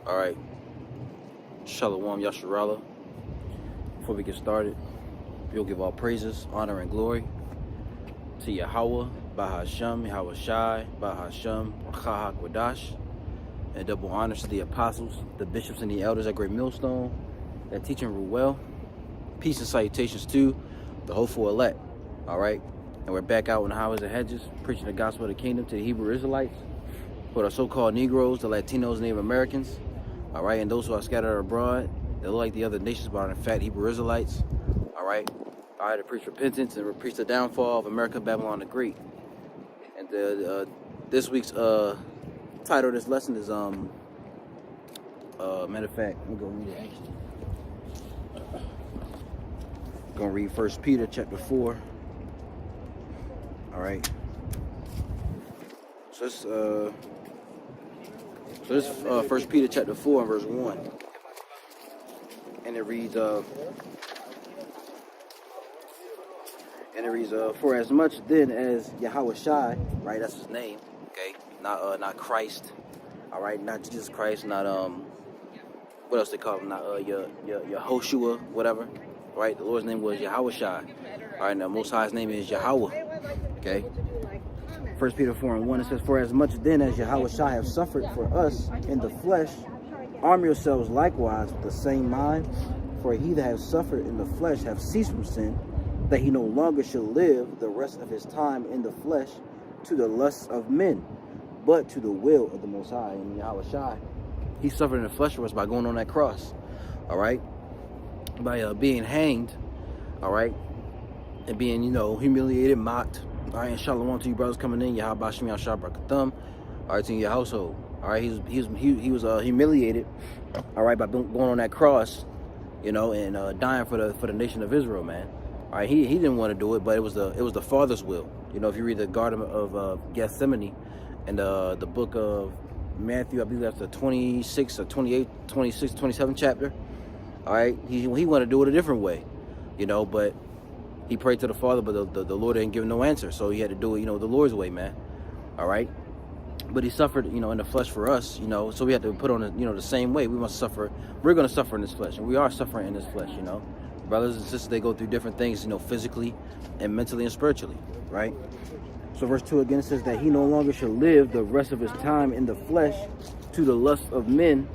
All right. Shalom Yasharala. Before we get started, we'll give all praises, honor, and glory to Yahweh, Bahashem, Yahweh Shai, Bahashem, Chahak Wadash, and double honors to the apostles, the bishops, and the elders at Great Millstone that teach and rule well. Peace and salutations to the hopeful elect. All right. And we're back out on the highways and hedges, preaching the gospel of the kingdom to the Hebrew Israelites, for the so-called Negroes, the Latinos, Native Americans, all right, and those who are scattered abroad. They look like the other nations, but are in fact Hebrew Israelites, all right. All right, to preach repentance and preach the downfall of America, Babylon the Great. And this week's title of this lesson is matter of fact, I'm gonna read it. I'm gonna read 1 Peter chapter 4. All right. So this 1 Peter chapter 4 and verse 1. And it reads, for as much then as Yahweh Shai, right, that's his name, okay, not Christ, all right, not Jesus Christ, not what else they call him, not Yehoshua, whatever, right, the Lord's name was Yahweh Shai, all right, now Most High's name is Yahweh, okay. 1 Peter 4 and 1, it says, for as much then as Yahweh Shai have suffered for us in the flesh, arm yourselves likewise with the same mind, for he that has suffered in the flesh have ceased from sin, that he no longer shall live the rest of his time in the flesh to the lusts of men, but to the will of the Most High. And Yahweh Shai, he suffered in the flesh for us by going on that cross, all right, by being hanged, all right, and being, humiliated, mocked. All right, and shalom to you brothers coming in. Yahweh Shem Yahshua Barakatham. All right, to your household. All right, he was humiliated. All right, by going on that cross, and dying for the nation of Israel, man. All right, he didn't want to do it, but it was the Father's will. If you read the Garden of Gethsemane and the book of Matthew, I believe that's the 26 or 28, 26, 27 chapter. All right, he wanted to do it a different way, but he prayed to the Father, but the Lord didn't give him no answer. So he had to do it, the Lord's way, man. All right. But he suffered, in the flesh for us, so we had to put on, the same way. We must suffer. We're going to suffer in this flesh. And we are suffering in this flesh, Brothers and sisters, they go through different things, physically and mentally and spiritually, right? So verse 2 again says that he no longer shall live the rest of his time in the flesh to the lust of men,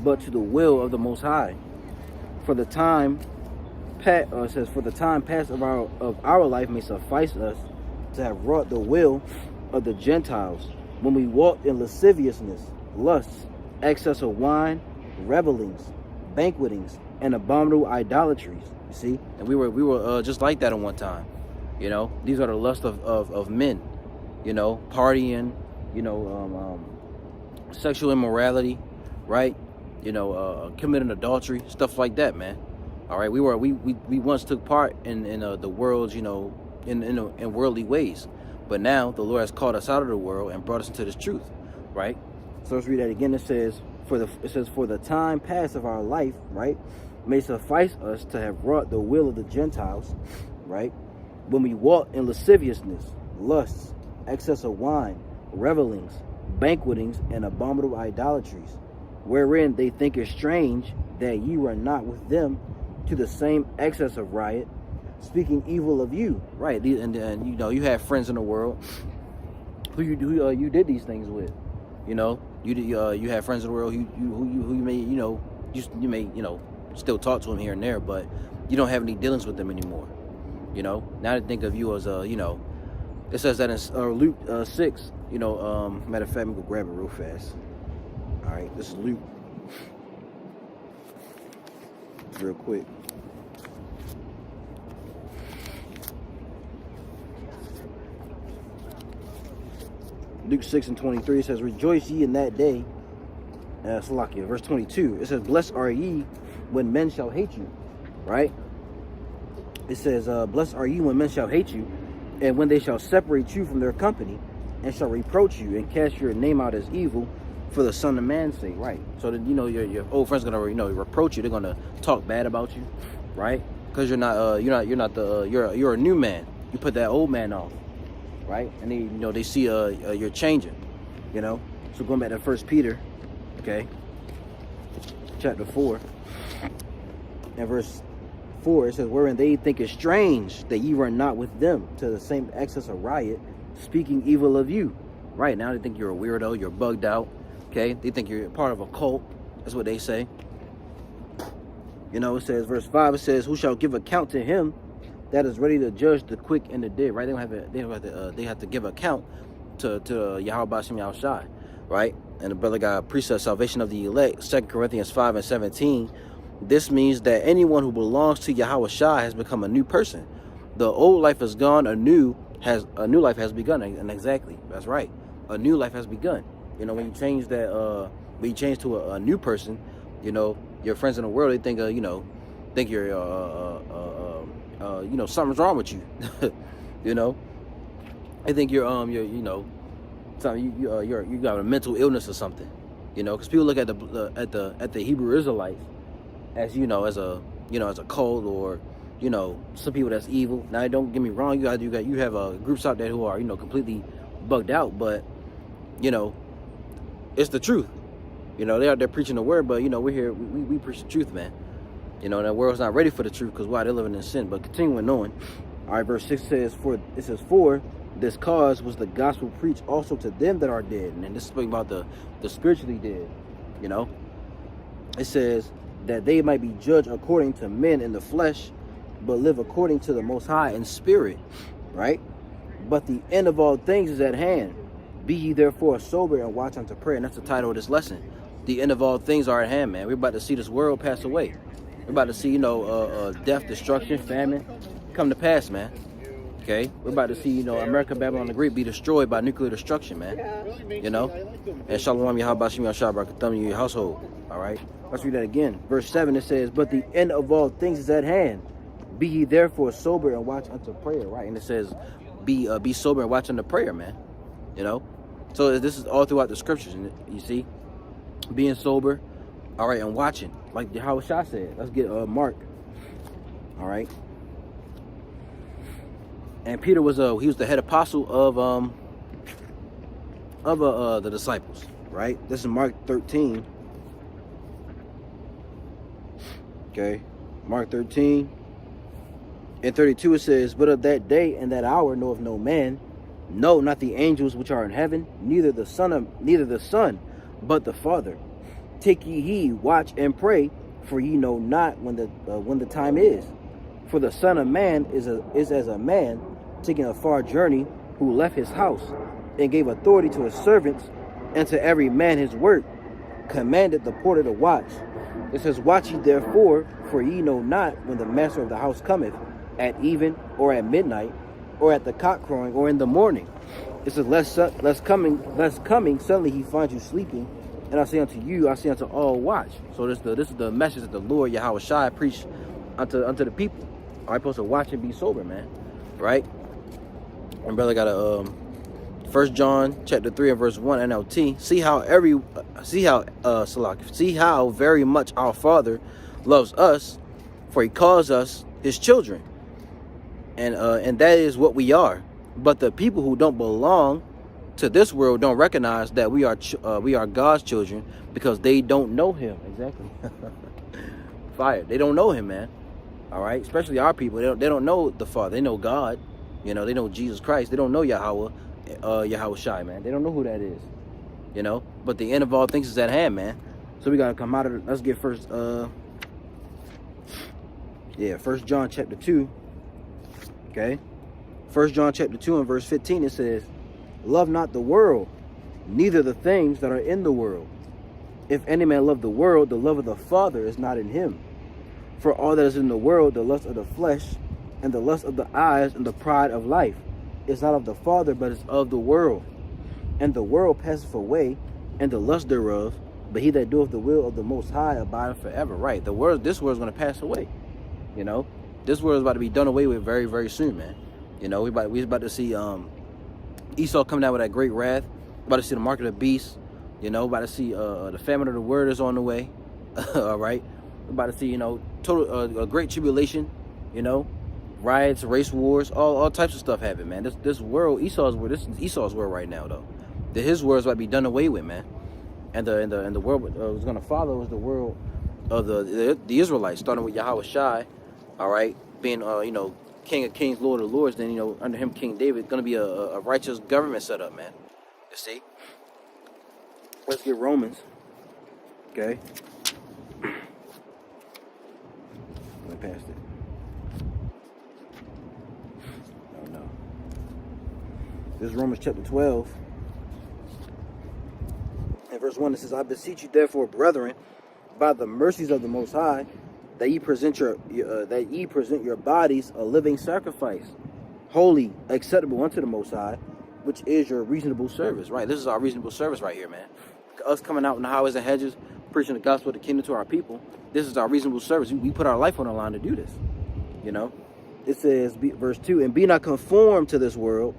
but to the will of the Most High. For the time past of our life may suffice us to have wrought the will of the Gentiles, when we walked in lasciviousness, lusts, excess of wine, revelings, banquetings, and abominable idolatries. You see, and we were just like that at one time. These are the lusts of men. Partying, sexual immorality, right? Committing adultery, stuff like that, man. All right, we once took part in the world's, in worldly ways, but now the Lord has called us out of the world and brought us into this truth, right? So let's read that again. It says, for the time past of our life, right, may suffice us to have wrought the will of the Gentiles, right, when we walk in lasciviousness, lusts, excess of wine, revelings, banquetings, and abominable idolatries, wherein they think it strange that ye were not with them to the same excess of riot, speaking evil of you, right? And you have friends in the world who you did these things with, you have friends in the world who you may you may still talk to them here and there, but you don't have any dealings with them anymore. Now to think of you as it says that in Luke 6. Matter of fact, I'm gonna grab it real fast. All right, this is Luke. Real quick. Luke 6 and 23, it says, rejoice ye in that day. Salakia, verse 22, it says, blessed are ye when men shall hate you, right? It says, blessed are ye when men shall hate you, and when they shall separate you from their company, and shall reproach you, and cast your name out as evil for the Son of Man's sake, right? So that, your old friends gonna, reproach you. They're gonna talk bad about you, right? Because you're a new man. You put that old man off, right? And they see you're changing, So going back to 1 Peter, okay, chapter 4, and verse 4, it says, wherein they think it strange that ye run not with them to the same excess of riot, speaking evil of you. Right now they think you're a weirdo, you're bugged out, okay? They think you're part of a cult. That's what they say. You know, it says, verse 5, it says, who shall give account to him that is ready to judge the quick and the dead, right? They have to give account to Yahweh Shem Yahushai, right? And the brother got precept salvation of the elect, 2 Corinthians 5 and 17. This means that anyone who belongs to Yahweh Shai has become a new person. The old life is gone, a new life has begun. And exactly, that's right. A new life has begun. You know, when you change that, when you change to a new person, you know, your friends in the world, they think, you know, think you're, you know, something's wrong with you. You know, I think you're, you know, you got a mental illness or something. You know, because people look at the Hebrew Israelites as, you know, as a cult, or, you know, some people that's evil. Now, don't get me wrong, you have groups out there who are, you know, completely bugged out, but, you know, it's the truth. You know, they're out there preaching the word, but, you know, we're here, we preach the truth, man. You know, and the world's not ready for the truth, because why? They're living in sin. But continuing on, all right, verse 6 says, for this cause was the gospel preached also to them that are dead. And then this is speaking about the spiritually dead, you know. It says that they might be judged according to men in the flesh, but live according to the Most High in spirit, right? But the end of all things is at hand. Be ye therefore sober and watch unto prayer. And that's the title of this lesson. The end of all things are at hand, man. We're about to see this world pass away. We're about to see, you know, death, destruction, famine come to pass, man. Okay? We're about to see, you know, America, Babylon the Great be destroyed by nuclear destruction, man. You know? And Shalom Yahweh Shem Yahshua Baruch in your household. All right? Let's read that again. Verse 7, it says, but the end of all things is at hand. Be ye therefore sober and watch unto prayer, right? And it says, be sober and watch unto prayer, man. You know? So this is all throughout the scriptures, you see? Being sober, all right, and watching. Like Yahweh Shai said. Let's get Mark. All right? And Peter was he was the head apostle of the disciples, right? This is Mark 13. Okay, Mark 13 and 32, it says, but of that day and that hour knoweth no man, no, not the angels which are in heaven, neither the Son, but the Father. Take ye heed, watch and pray, for ye know not when the time is. For the Son of Man is as a man taking a far journey, who left his house and gave authority to his servants, and to every man his work, commanded the porter to watch. It says, watch ye therefore, for ye know not when the master of the house cometh, at even, or at midnight, or at the cock crowing, or in the morning. It says, lest coming suddenly he finds you sleeping. And I say unto all, watch. So this is the message that the Lord Yahweh Shai preached unto the people. Are you supposed to watch and be sober, man? Right? And brother got a 1 John chapter 3 and verse 1 NLT. See how very much our Father loves us, for he calls us his children. And that is what we are. But the people who don't belong to this world don't recognize that we are God's children, because they don't know him. Exactly. Fire. They don't know him, man. All right. Especially our people. They don't know the Father. They know God. You know, they know Jesus Christ. They don't know Yahweh Shai, man. They don't know who that is. You know. But the end of all things is at hand, man. So we gotta come out of it. Let's get first. 1 John chapter 2. Okay. 1 John chapter 2 and verse 15, it says, love not the world, neither the things that are in the world. If any man love the world, the love of the Father is not in him. For all that is in the world, the lust of the flesh, and the lust of the eyes, and the pride of life, is not of the Father, but is of the world. And the world passeth away, and the lust thereof, but he that doeth the will of the Most High abideth forever. Right? This world is going to pass away. You know, this world is about to be done away with very, very soon, man. You know, we about to see Esau coming down with that great wrath. About to see the mark of the beast. You know, about to see the famine of the word is on the way. All right, we're about to see, you know, total a great tribulation. You know, riots, race wars, all types of stuff happen, man. This world, Esau's world. This is Esau's world right now, though. His world is about to be done away with, man. And the world was going to follow is the world of the Israelites, starting with Yahweh Shai, all right, being King of Kings, Lord of Lords. Then under him, King David, gonna be a righteous government set up, man. You see. Let's get Romans. Okay. Went past it. Oh no. This is Romans chapter 12. And verse 1, it says, I beseech you therefore, brethren, by the mercies of the Most High, that ye present your bodies a living sacrifice, holy, acceptable unto the Most High, which is your reasonable service. Right? This is our reasonable service right here, man. Us coming out in the highways and hedges, preaching the gospel of the kingdom to our people. This is our reasonable service. We put our life on the line to do this. It says, verse 2, and be not conformed to this world,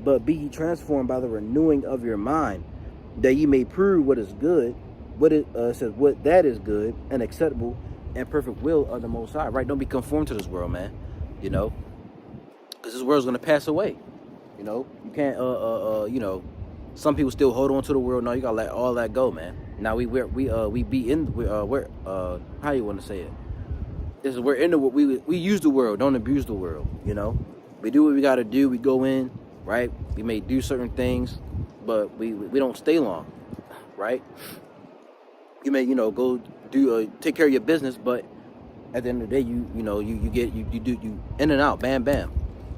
but be ye transformed by the renewing of your mind, that ye may prove what is good, what that is good and acceptable and perfect will of the Most High. Right? Don't be conformed to this world, man. Because this world's gonna pass away. You can't some people still hold on to the world. No, you gotta let all that go, man. Now how you want to say it? We're in the world. We use the world, don't abuse the world. We do what we gotta do. We go in, right? We may do certain things, but we don't stay long, right? You may go do take care of your business, but at the end of the day, you in and out, bam bam.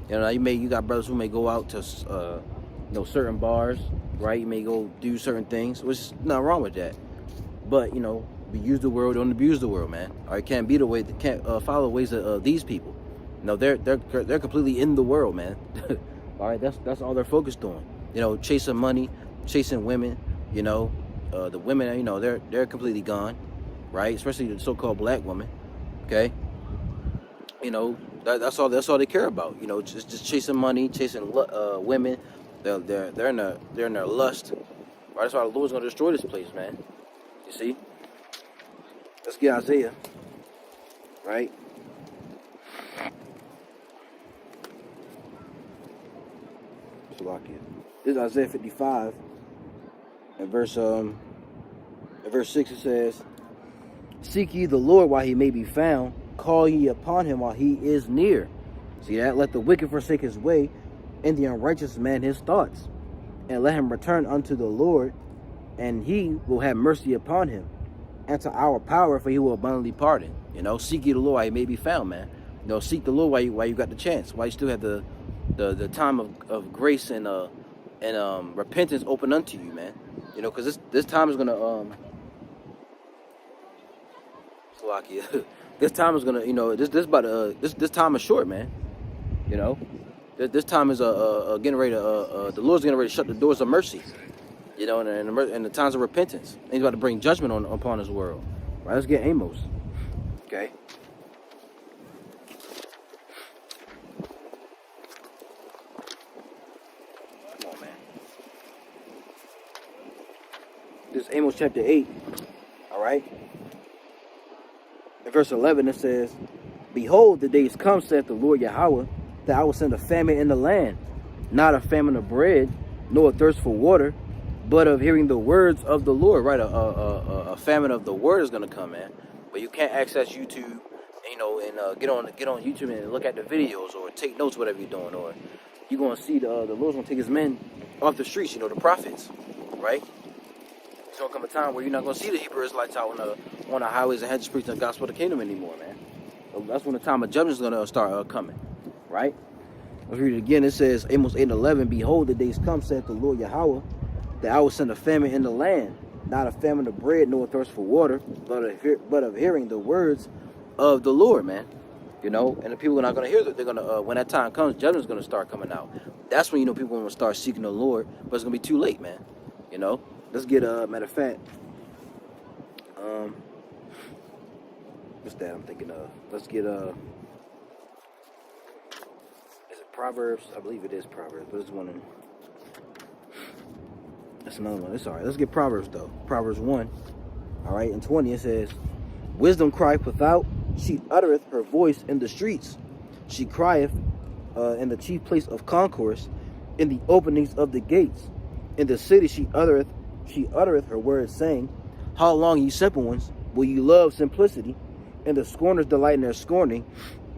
You got brothers who may go out to certain bars, right? You may go do certain things, which is nothing wrong with that. But we use the world, don't abuse the world, man. Or it can't be the way, can't follow the ways of these people. They're completely in the world, man. All right, that's all they're focused on. Chasing money, chasing women. The women, they're completely gone, right? Especially the so-called black woman. Okay, that's all they care about. Just chasing money, chasing women. They're in their lust. Right? That's why the Lord's gonna destroy this place, man. You see? Let's get Isaiah. Right? This is Isaiah 55. And verse 6 it says, seek ye the Lord while he may be found, call ye upon him while he is near. See that? Let the wicked forsake his way, and the unrighteous man his thoughts, and let him return unto the Lord, and he will have mercy upon him, and to our power, for he will abundantly pardon. Seek ye the Lord while he may be found, man. Seek the Lord while you got the chance, while you still have the time of grace and repentance open unto you, man. Because this time is gonna this time is gonna this time is short, man. This time is getting ready to the Lord's getting ready to shut the doors of mercy, and the times of repentance. And he's about to bring judgment upon his world. Right? Let's get Amos. Okay. Come on, man. This is Amos chapter 8. All right. In verse 11 it says, behold, the days come, saith the Lord Yahweh, that I will send a famine in the land, not a famine of bread, nor a thirst for water, but of hearing the words of the Lord. Right? A famine of the word is going to come, man. But you can't access YouTube, and get on YouTube and look at the videos or take notes, whatever you're doing, or you're going to see the Lord's going to take his men off the streets, the prophets, right? It's going to come a time where you're not going to see the Hebrew Israelites out on the highways and hedges preaching the gospel of the kingdom anymore, man. So that's when the time of judgment is going to start coming, right? Let's read it again. It says, Amos 8:11, behold, the days come, saith the Lord Yahweh, that I will send a famine in the land, not a famine of bread, nor a thirst for water, but of hearing the words of the Lord, man. And the people are not going to hear that. They're going to, when that time comes, judgment's going to start coming out. That's when, people are going to start seeking the Lord, but it's going to be too late, man. Let's get, matter of fact, what's that I'm thinking of? Let's get, is it Proverbs? I believe it is Proverbs, but it's one. That's another one. It's all right. Let's get Proverbs, though. Proverbs 1. All right, in 20, it says, wisdom crieth without, she uttereth her voice in the streets. She crieth in the chief place of concourse, in the openings of the gates. In the city she uttereth her words, saying, how long, ye simple ones, will you love simplicity, and the scorners delight in their scorning,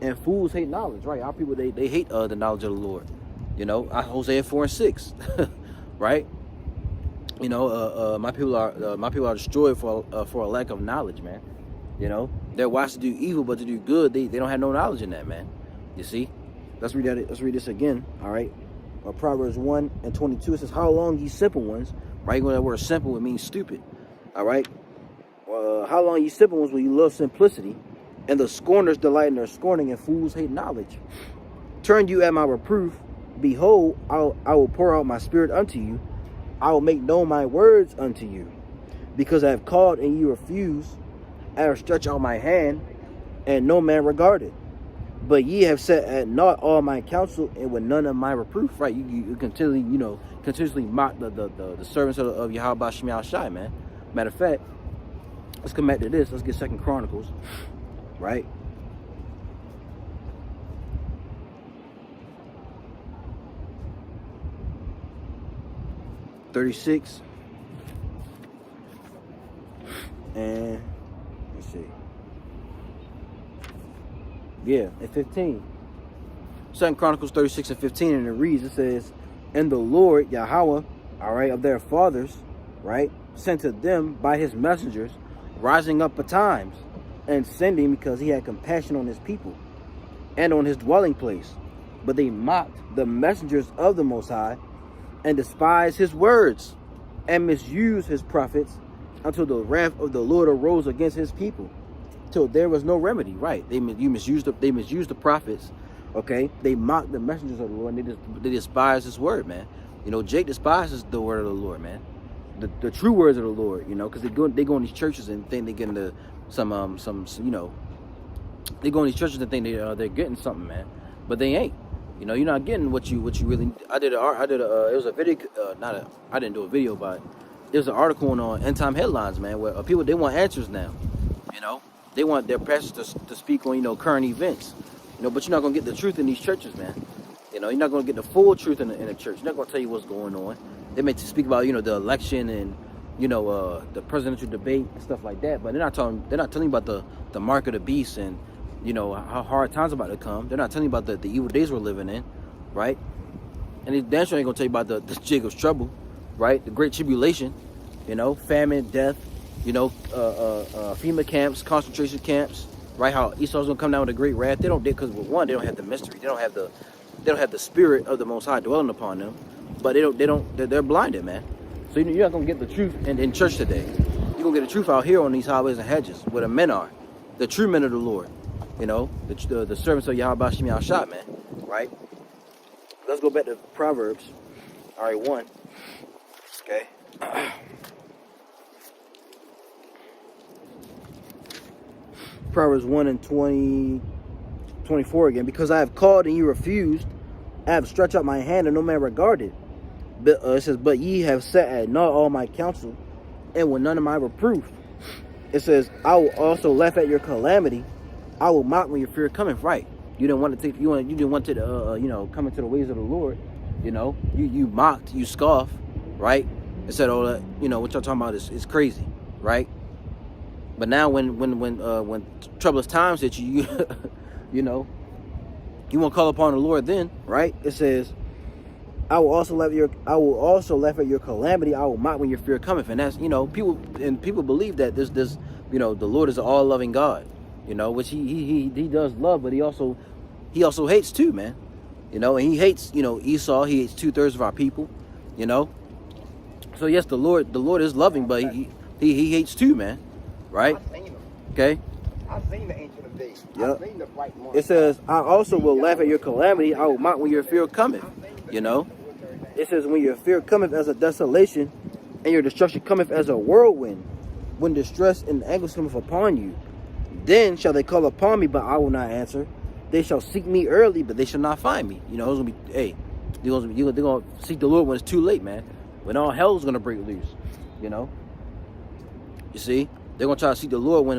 and fools hate knowledge. Right? Our people, they hate the knowledge of the Lord. You know, Hosea 4:6, right? You know, my people are destroyed for a lack of knowledge, man. You know, they're wise to do evil, but to do good, they don't have no knowledge in that, man. You see? Let's read that. Let's read this again. All right. Proverbs 1:22. It says, "How long, ye simple ones?" Right? That word simple, it means stupid. All right. How long, ye simple ones, will you love simplicity, and the scorners delight in their scorning, and fools hate knowledge? Turn you at my reproof. Behold, I will pour out my spirit unto you. I will make known my words unto you. Because I have called and you refuse, I have stretched out my hand, and no man regarded. But ye have set at naught all my counsel, and with none of my reproof. Right? You continuously mock the servants of Yahweh Shem Shai, man. Matter of fact, let's come back to this. Let's get 2 Chronicles, right? (36) and let's see, yeah, and 15. 2 Chronicles 36 and 15, and it reads, it says, "And the Lord Yahweh, all right, of their fathers, right, sent to them by his messengers, rising up betimes, and sending, because he had compassion on his people and on his dwelling place. But they mocked the messengers of the Most High, and despised his words, and misused his prophets, until the wrath of the Lord arose against his people, till there was no remedy." Right? They misused the prophets. Okay, they mocked the messengers of the Lord, and they despised his word, man. You know, Jake despises the word of the Lord, man. The true words of the Lord, you know, because they go in these churches and think they get into some you know, they go in these churches and think they're getting something, man, but they ain't. You know, you're not getting what you really. I did it was a video, I didn't do a video, but it was an article on End Time Headlines, man, where people, they want answers now. You know, they want their pastors to speak on, you know, current events. You know, but you're not gonna get the truth in these churches, man. You know, you're not gonna get the full truth in the church. You're not gonna tell you what's going on. They may speak about, you know, the election and, you know, the presidential debate and stuff like that, but they're not telling you about the mark of the beast and, you know, how hard times about to come. They're not telling you about the evil days we're living in, right? And they damn sure ain't gonna tell you about the Jacob's trouble, right? The great tribulation, you know, famine, death, you know, FEMA camps, concentration camps, right? How Esau's gonna come down with a great wrath. Because one, they don't have the mystery. They don't have the spirit of the Most High dwelling upon them. But they're blinded, man. So you're not gonna get the truth in church today. You're gonna get the truth out here on these highways and hedges, where the men are, the true men of the Lord. You know, the servants of Yahweh Shem Shai, man. Right? Let's go back to Proverbs. All right, 1. Okay. Proverbs 1 and 24 again. "Because I have called and you refused, I have stretched out my hand and no man regarded. But, it says, but ye have set at naught all my counsel, and with none of my reproof. It says, I will also laugh at your calamity. I will mock when your fear cometh." Right? You didn't want to take. You didn't want to, you know, come into the ways of the Lord. You know, you mocked, you scoffed, right? And said, "Oh, that, you know, what y'all talking about is crazy," right? But now, when troublous times hit you, you know, you won't call upon the Lord then, right? It says, I will also laugh at your calamity. I will mock when your fear cometh." And that's, you know, people believe that this, you know, the Lord is an all-loving God, you know, which he does love, but he also hates too, man. You know, and he hates, you know, Esau. He hates 2/3 of our people, you know. So yes, the Lord is loving, but he hates too, man. Right? Okay. I've seen the Ancient of Days. Yep. I've seen the bright morning. It says, I also will laugh at your calamity. I will mock when your fear cometh. You know? It says, when your fear cometh as a desolation, and your destruction cometh as a whirlwind, when distress and anguish cometh upon you, then shall they call upon me, but I will not answer. They shall seek me early, but they shall not find me. You know, it's gonna be, hey, they're gonna seek the Lord when it's too late, man. When all hell is gonna break loose. You know? You see? They're gonna try to seek the Lord when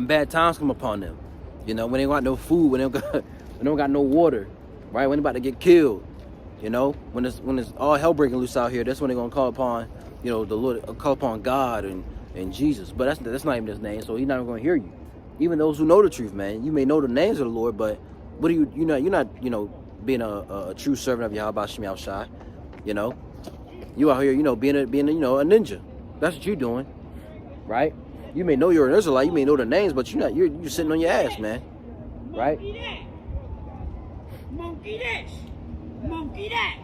bad times come upon them. You know, when they got no food, when they don't got no water, right? When they about to get killed. You know, when it's all hell breaking loose out here, that's when they're gonna call upon, you know, the Lord, call upon God and and Jesus. But that's not even his name, so he's not even going to hear you. Even those who know the truth, man, you may know the names of the Lord, but what do you're not being a true servant of Yahweh Shem Shai. You out here, being a ninja. That's what you're doing, right? You may know you're an Israelite, you may know the names, but you're sitting on your ass, man, right? Monkey this, monkey that,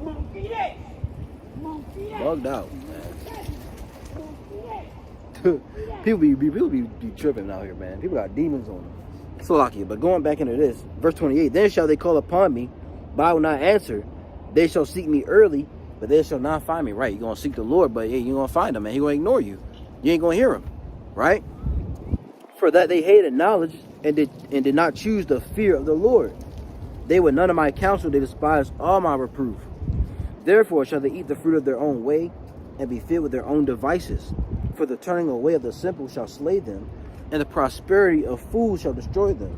monkey this, monkey that. Bugged out, man. people be tripping out here, man. People got demons on them. So lucky. But going back into this, verse 28, then shall they call upon me, but I will not answer. They shall seek me early, but they shall not find me. Right, you're going to seek the Lord, but you're going to find him, man. He's going to ignore you. You ain't going to hear him, right? For that they hated knowledge and did not choose the fear of the Lord. They were none of my counsel, they despised all my reproof. Therefore shall they eat the fruit of their own way, and be filled with their own devices. For the turning away of the simple shall slay them, and the prosperity of fools shall destroy them.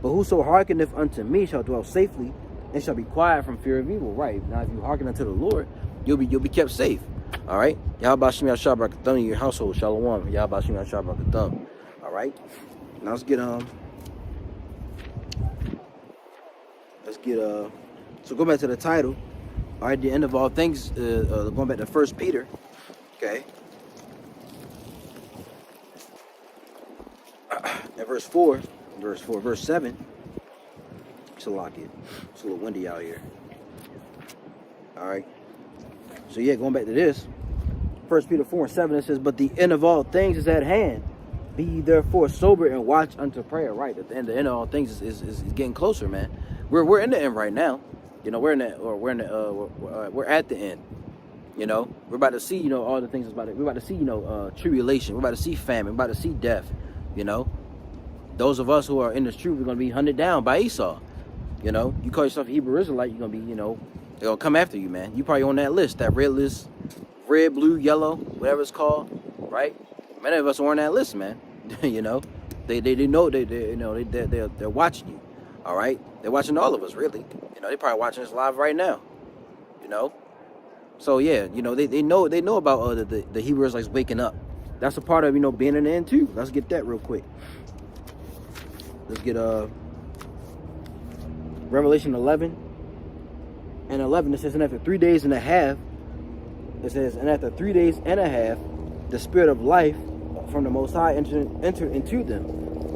But whoso hearkeneth unto me shall dwell safely, and shall be quiet from fear of evil. Right, now if you hearken unto the Lord, you'll be kept safe. All right, Yahweh Shem Yahshua Barakatham in your household. Shalom, Yahweh Shem Yahshua Barakatham. All right, now let's get so go back to the title. All right, the end of all things, going back to 1 Peter, okay. At verse 7. So lock it. It's a little windy out here. All right. So yeah, going back to this, 1 Peter 4:7, it says, "But the end of all things is at hand. Be ye therefore sober and watch unto prayer." Right. The end of all things is getting closer, man. We're in the end right now. We're at the end. We're about to see, all the things we're about to see, tribulation. We're about to see famine. We're about to see death. Those of us who are in this truth, we're going to be hunted down by Esau. You call yourself a Hebrew Israelite, you're going to be, they're going to come after you, man. You probably on that list, that red list, red, blue, yellow, whatever it's called, right? Many of us are on that list, man. They know, they're watching you, all right? They're watching all of us, really. They're probably watching us live right now, So, yeah, they know about the Hebrew Israelites waking up. That's a part of, being in the end, too. Let's get that real quick. Let's get Revelation 11 and 11. It says, and after 3 days and a half, it says, and after 3 days and a half, the Spirit of life from the Most High entered into them,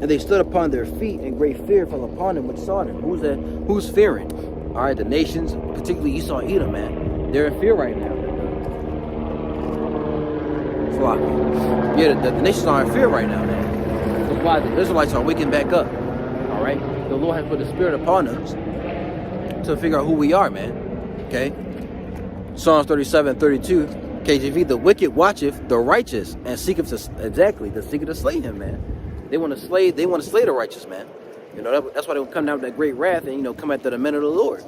and they stood upon their feet, and great fear fell upon them which saw them. Who's that? Who's fearing? All right, the nations, particularly Esau and Edom, man, they're in fear right now. Yeah, the nations are in fear right now, man. That's why the Israelites are waking back up. All right, the Lord has put the Spirit upon us to figure out who we are, man. Okay, Psalms 37:32, KJV. The wicked watcheth the righteous and seeketh to slay him, man. They want to slay the righteous, man. That's why they will come down with that great wrath and come after the men of the Lord.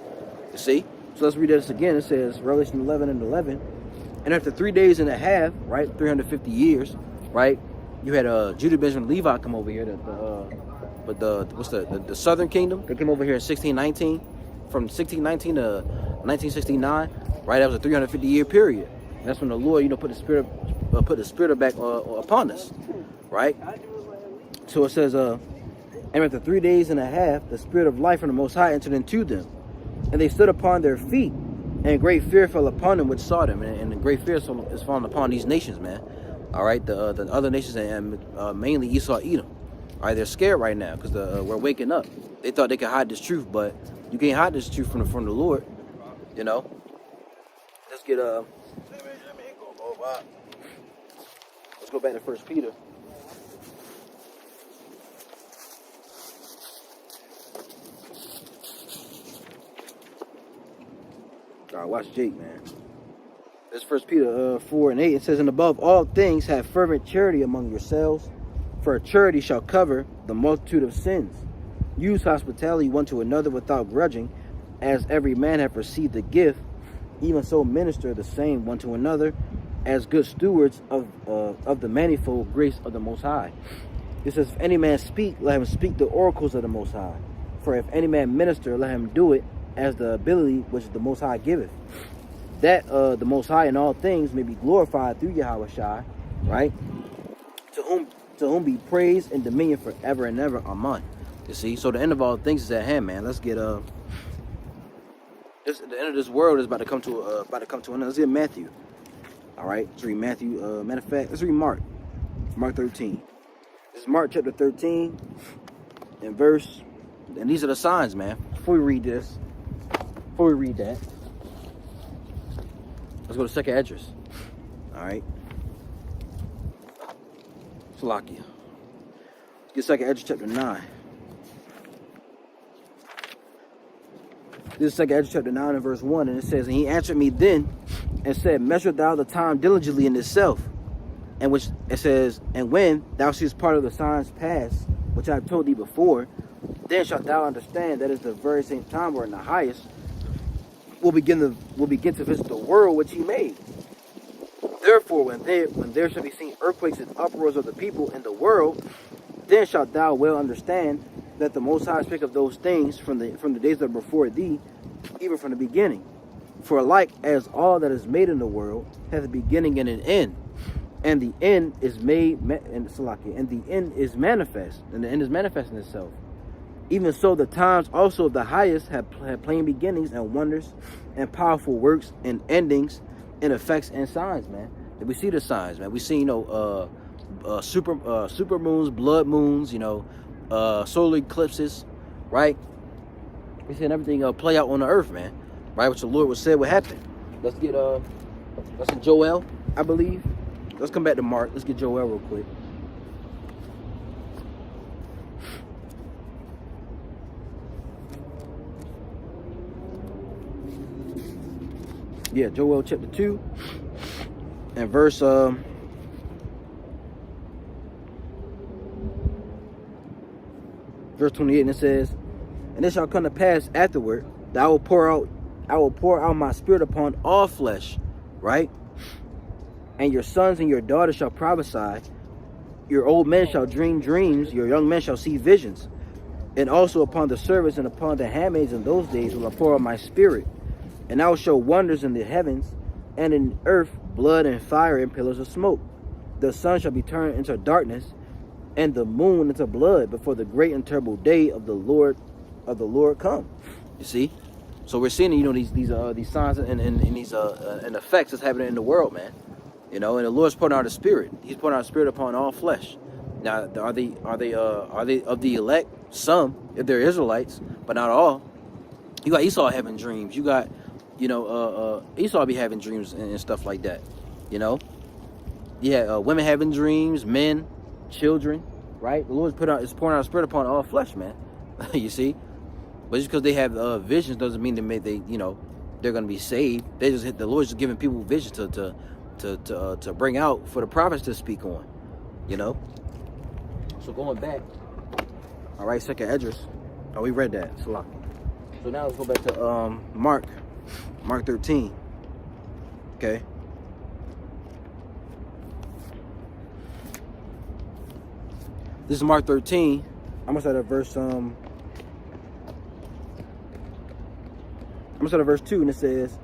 You see. So let's read this again. It says Revelation 11 and 11. And after 3 days and a half, right, 350 years, right, you had Judah, Benjamin, Levi come over here. The Southern Kingdom? They came over here in 1619, from 1619 to 1969, right? That was a 350-year period. And that's when the Lord, put the Spirit back upon us, right? So it says, and after 3 days and a half, the Spirit of life from the Most High entered into them, and they stood upon their feet. And great fear fell upon them which saw them, and the great fear is falling upon these nations, man. All right, the other nations, and mainly Esau, Edom. All right, they're scared right now because we're waking up. They thought they could hide this truth, but you can't hide this truth from the Lord. Let's get let's go back to 1 Peter. All right, watch Jake, man. This 1 Peter 4 and 8. It says, and above all things have fervent charity among yourselves, for charity shall cover the multitude of sins. Use hospitality one to another without grudging, as every man hath received a gift, even so minister the same one to another, as good stewards of the manifold grace of the Most High. It says, if any man speak, let him speak the oracles of the Most High. For if any man minister, let him do it as the ability which the Most High giveth. that the Most High in all things may be glorified through Yahweh Shai, right? To whom be praise and dominion forever and ever. Amen. You see, so the end of all things is at hand, man. Let's get the end of this world is about to come to an end. Let's get Matthew. All right, let's read Matthew. Matter of fact, let's read Mark 13. This is Mark chapter 13 and verse. And these are the signs, man. Before we read that, let's go to second address. All right. Salakia. Let's get second address chapter 9. This is second Ezra chapter 9 and verse 1, and it says, and he answered me then and said, measure thou the time diligently in itself. And which it says, and when thou seest part of the signs pass, which I have told thee before, then shalt thou understand that is the very same time wherein the highest will begin to visit the world which he made. Therefore, when there shall be seen earthquakes and uproars of the people in the world, then shalt thou well understand that the Most High spake of those things from the days that were before thee, even from the beginning. For like as all that is made in the world hath a beginning and an end, and the end is and the end is manifest, and the end is manifest in itself. Even so, the times also of the highest have plain beginnings and wonders, and powerful works and endings, and effects and signs, man. And we see the signs, man. We see, super moons, blood moons, solar eclipses, right? We're seeing everything play out on the earth, man. Right, which the Lord would say would happen. Let's get Joel, I believe. Let's come back to Mark. Let's get Joel real quick. Yeah, Joel chapter 2 and verse 28, and it says, and it shall come to pass afterward that I will pour out my spirit upon all flesh, right? And your sons and your daughters shall prophesy, your old men shall dream dreams, your young men shall see visions. And also upon the servants and upon the handmaids in those days will I pour out my spirit. And I will show wonders in the heavens and in earth, blood and fire and pillars of smoke. The sun shall be turned into darkness and the moon into blood before the great and terrible day of the Lord come. You see? So we're seeing, these signs and these and effects that's happening in the world, man. And the Lord's pouring out His Spirit. He's pouring out His Spirit upon all flesh. Now, are they of the elect? Some, if they're Israelites, but not all. You got Esau having dreams. You got, Esau be having dreams and stuff like that. Women having dreams, men, children, right? The Lord's is pouring out His Spirit upon all flesh, man. You see. But just because they have visions doesn't mean they're going to be saved. The Lord's just giving people visions to bring out for the prophets to speak on, So going back, all right, second address. Oh, we read that. So now let's go back to Mark 13. Okay. This is Mark 13. I'm gonna start at verse verse 2, and it says,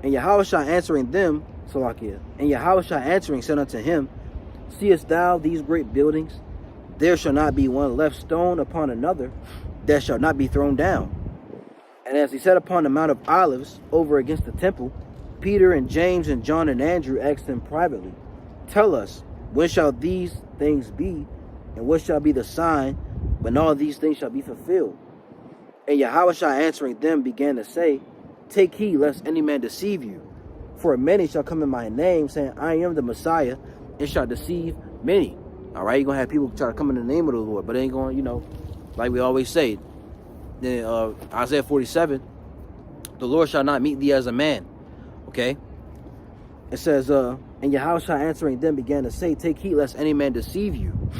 and Yahushua answering them, Salakia, and Yahushua answering said unto him, seest thou these great buildings? There shall not be one left stone upon another that shall not be thrown down. And as he sat upon the Mount of Olives over against the temple, Peter and James and John and Andrew asked him privately, tell us, when shall these things be, and what shall be the sign when all these things shall be fulfilled? And Yahushua answering them began to say, take heed lest any man deceive you. For many shall come in my name, saying, I am the Messiah, and shall deceive many. All right, you're going to have people try to come in the name of the Lord, but they ain't going, like we always say, Isaiah 47, the Lord shall not meet thee as a man. Okay? It says, and Yahushua answering them began to say, take heed lest any man deceive you.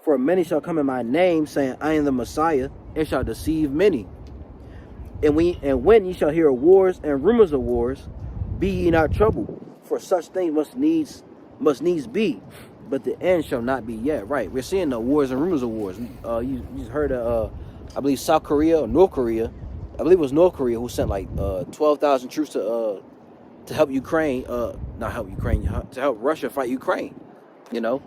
For many shall come in my name, saying, I am the Messiah, and shall deceive many. And when ye shall hear of wars and rumors of wars, be ye not troubled, for such things must needs be, but the end shall not be yet. Right? We're seeing the wars and rumors of wars. You just heard of, I believe, South Korea or North Korea. I believe it was North Korea who sent like 12,000 troops to to help Ukraine, not help Ukraine, to help Russia fight Ukraine. You know,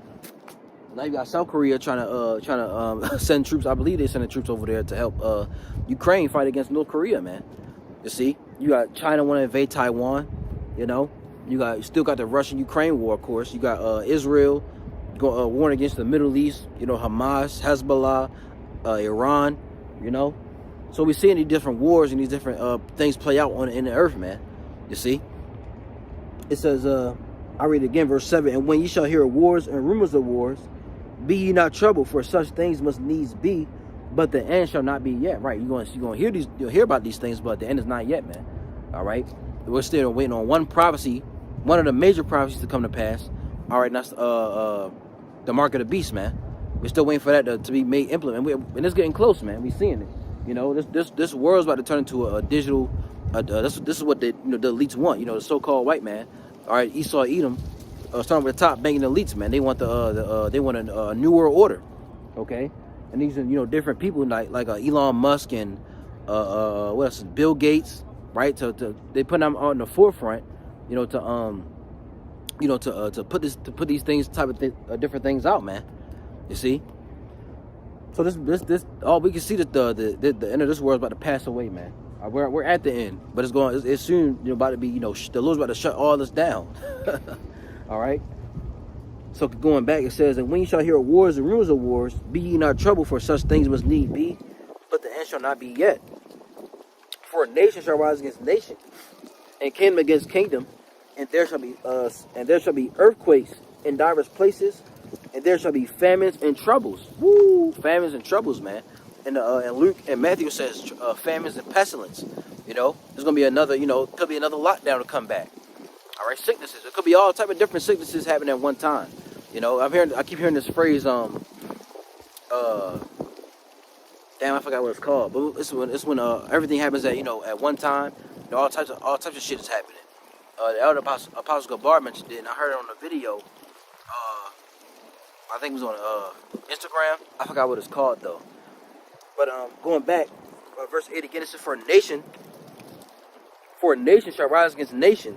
now you got South Korea trying to send troops. I believe they're sending troops over there to help Ukraine fight against North Korea, man. You see, you got China want to invade Taiwan. You know, you still got the Russian-Ukraine war, of course. You got Israel warring against the Middle East. You know, Hamas, Hezbollah, Iran. You know, so we're seeing these different wars and these different things play out in the earth, man. You see, it says, I read it again, verse 7. And when ye shall hear wars and rumors of wars, be ye not troubled, for such things must needs be, but the end shall not be yet. Right? You'll hear about these things, but the end is not yet, man. All right. We're still waiting on one prophecy, one of the major prophecies to come to pass. All right, and that's the mark of the beast, man. We're still waiting for that to be made implement, and it's getting close, man. We're seeing it. You know, this world's about to turn into a digital. This is what the elites want. You know, the so-called white man. All right, Esau, Edom, starting with the top, banging the elites, man. They want they want a new world order, okay? And these are different people like Elon Musk and what else? Bill Gates, right? They put them on the forefront, to put these things different things out, man. You see. So this all we can see that the end of this world is about to pass away, man. We're at the end, but it's soon about to be the Lord's about to shut all this down. All right. So going back, it says, and when you shall hear wars and rumors of wars, be ye not troubled, for such things must need be, but the end shall not be yet. For nation shall rise against nation, and kingdom against kingdom, and there shall be earthquakes in divers places, and there shall be famines and troubles. Woo, famines and troubles, man. And Luke and Matthew says famines and pestilence. There's gonna be another. Could be another lockdown to come back. All right, sicknesses. It could be all type of different sicknesses happening at one time. I keep hearing this phrase. Damn, I forgot what it's called. But it's when everything happens at one time. All types of shit is happening. The elder Apostle Gabar mentioned it, and I heard it on the video. I think it was on Instagram. I forgot what it's called though. But going back, verse 8 again, it says, for a nation shall rise against nation,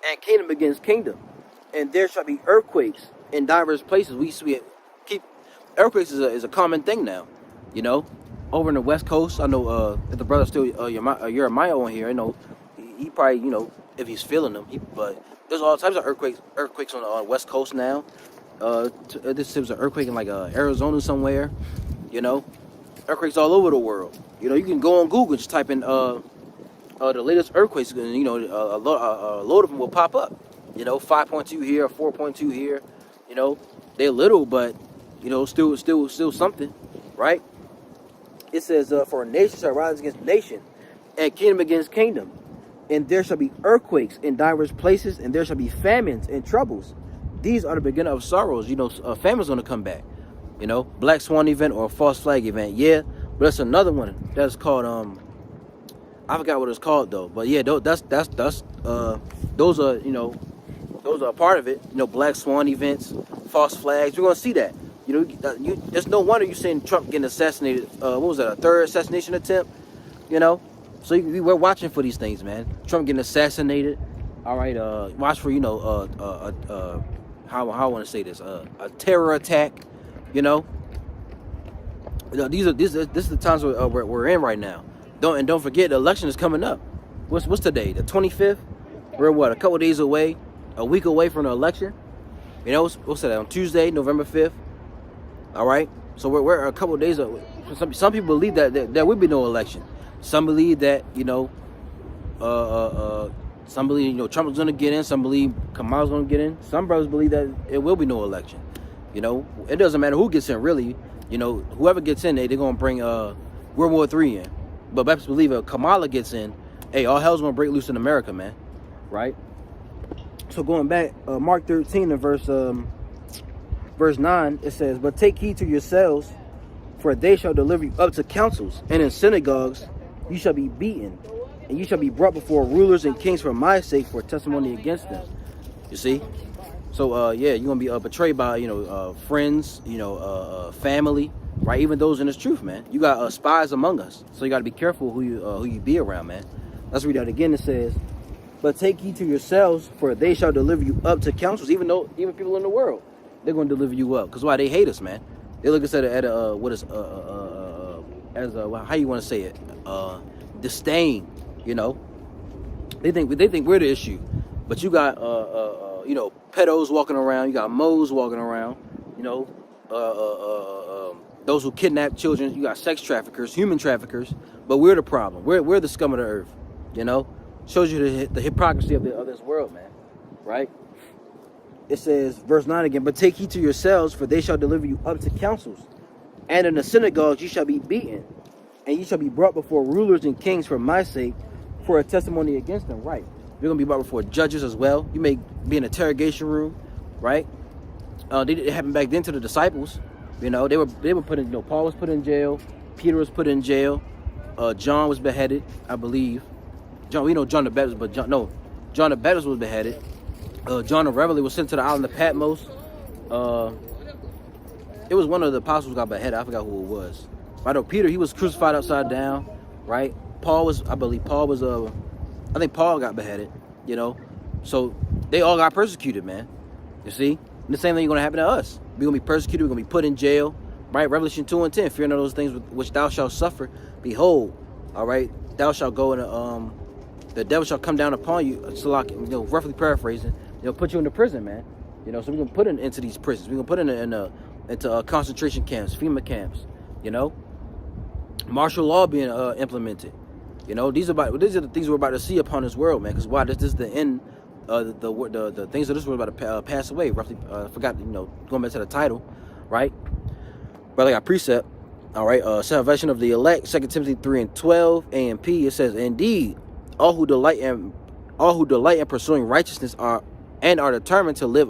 and kingdom against kingdom, and there shall be earthquakes in diverse places. We keep earthquakes is a common thing now. Over in the West Coast. I know if the brother still Jeremiah on here, I know he probably if he's feeling them. But there's all types of earthquakes on the West Coast now. This was an earthquake in like Arizona somewhere. Earthquakes all over the world. You can go on Google, just type in the latest earthquakes, and a load of them will pop up. 5.2 here, 4.2 here. They're little, but still something, right? It says, for a nation shall rise against nation, and kingdom against kingdom, and there shall be earthquakes in diverse places, and there shall be famines and troubles. These are the beginning of sorrows. Famine's gonna come back. Black Swan event or false flag event. Yeah, but that's another one that's called I forgot what it's called though. But yeah, that's those are a part of it. Black Swan events, false flags. We're gonna see that. There's no wonder you're seeing Trump getting assassinated. What was that? A third assassination attempt? So we're watching for these things, man. Trump getting assassinated. All right. Watch for how I want to say this. A terror attack. This is the times we're in right now. Don't forget the election is coming up. What's today? The 25th. We're a couple days away, a week away from the election. What's that? On Tuesday, November 5th. All right. So we're a couple of days away. Some people believe that there will be no election. Some believe that some believe Trump's going to get in. Some believe Kamala's going to get in. Some brothers believe that it will be no election. It doesn't matter who gets in, really. Whoever gets in, they're going to bring World War III in. But Baptists believe if Kamala gets in, hey, all hell's going to break loose in America, man. Right? So going back, Mark 13 and verse 9, it says, but take heed to yourselves, for they shall deliver you up to councils, and in synagogues you shall be beaten, and you shall be brought before rulers and kings for my sake, for testimony against them. You see? So you're gonna be betrayed by friends, family, right? Even those in this truth, man. You got spies among us, so you got to be careful who you be around, man. Let's read that again. It says, But take heed to yourselves, for they shall deliver you up to councils. Even people in the world, they're going to deliver you up. Because why? They hate us, man. They look at as how you want to say it, disdain. You know, they think we're the issue. But you got pedos walking around. You got moes walking around. You know, those who kidnap children. You got sex traffickers, human traffickers. But we're the problem. We're the scum of the earth. You know, shows you the hypocrisy of this world, man. Right? It says, verse 9 again, but take heed to yourselves, for they shall deliver you up to councils, and in the synagogues you shall be beaten, and you shall be brought before rulers and kings for my sake, for a testimony against them. Right? You're gonna be brought before judges as well. You may be in an interrogation room, right? It happened back then to the disciples. You know, they were put in. You know, Paul was put in jail. Peter was put in jail. John was beheaded, I believe. We know John the Baptist, but John the Baptist was beheaded. John the Revelator was sent to the island of Patmos. It was one of the apostles who got beheaded. I forgot who it was. I know Peter, he was crucified upside down, right? I think Paul got beheaded, you know. So they all got persecuted, man. You see? And the same thing is going to happen to us. We're going to be persecuted. We're going to be put in jail, right? Revelation 2:10, fear none of those things which thou shalt suffer. Behold, all right, thou shalt go in the devil shall come down upon you, roughly paraphrasing, they'll put you into prison, man. You know, so we're gonna put into these prisons. We're gonna put into concentration camps, FEMA camps. You know, martial law being implemented. You know, these are the things we're about to see upon this world, man. Because why? This is the end. The things of this world are about to pass away. Roughly, I forgot. You know, going back to the title, right? But I got precept. All right, salvation of the elect. 2 Timothy 3:12 A and P. It says, indeed, all who delight in pursuing righteousness are determined to live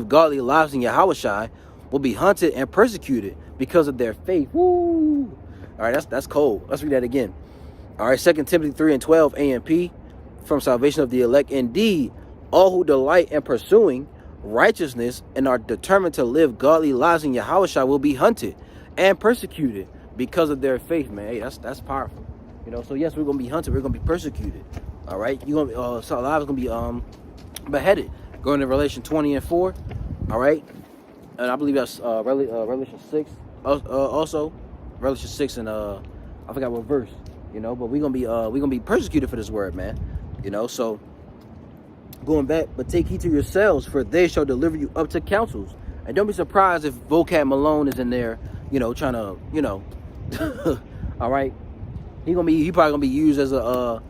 godly lives in Yahushua will be hunted and persecuted because of their faith. Woo! All right, that's cold. Let's read that again. All right, 2 Timothy 3:12 A and P from salvation of the elect. Indeed, all who delight in pursuing righteousness and are determined to live godly lives in Yahushua will be hunted and persecuted because of their faith, man. Hey, that's powerful. You know, so yes, we're gonna be hunted. We're gonna be persecuted. All right, you're gonna so a lot of us gonna be beheaded. Going to Revelation 20:4. All right, and I believe that's Revelation 6. Also, Revelation 6 and I forgot what verse. You know, but we're gonna be persecuted for this word, man. You know, so going back, but take heed to yourselves, for they shall deliver you up to councils. And don't be surprised if Vocab Malone is in there, you know, trying to, you know, all right. He probably gonna be used as a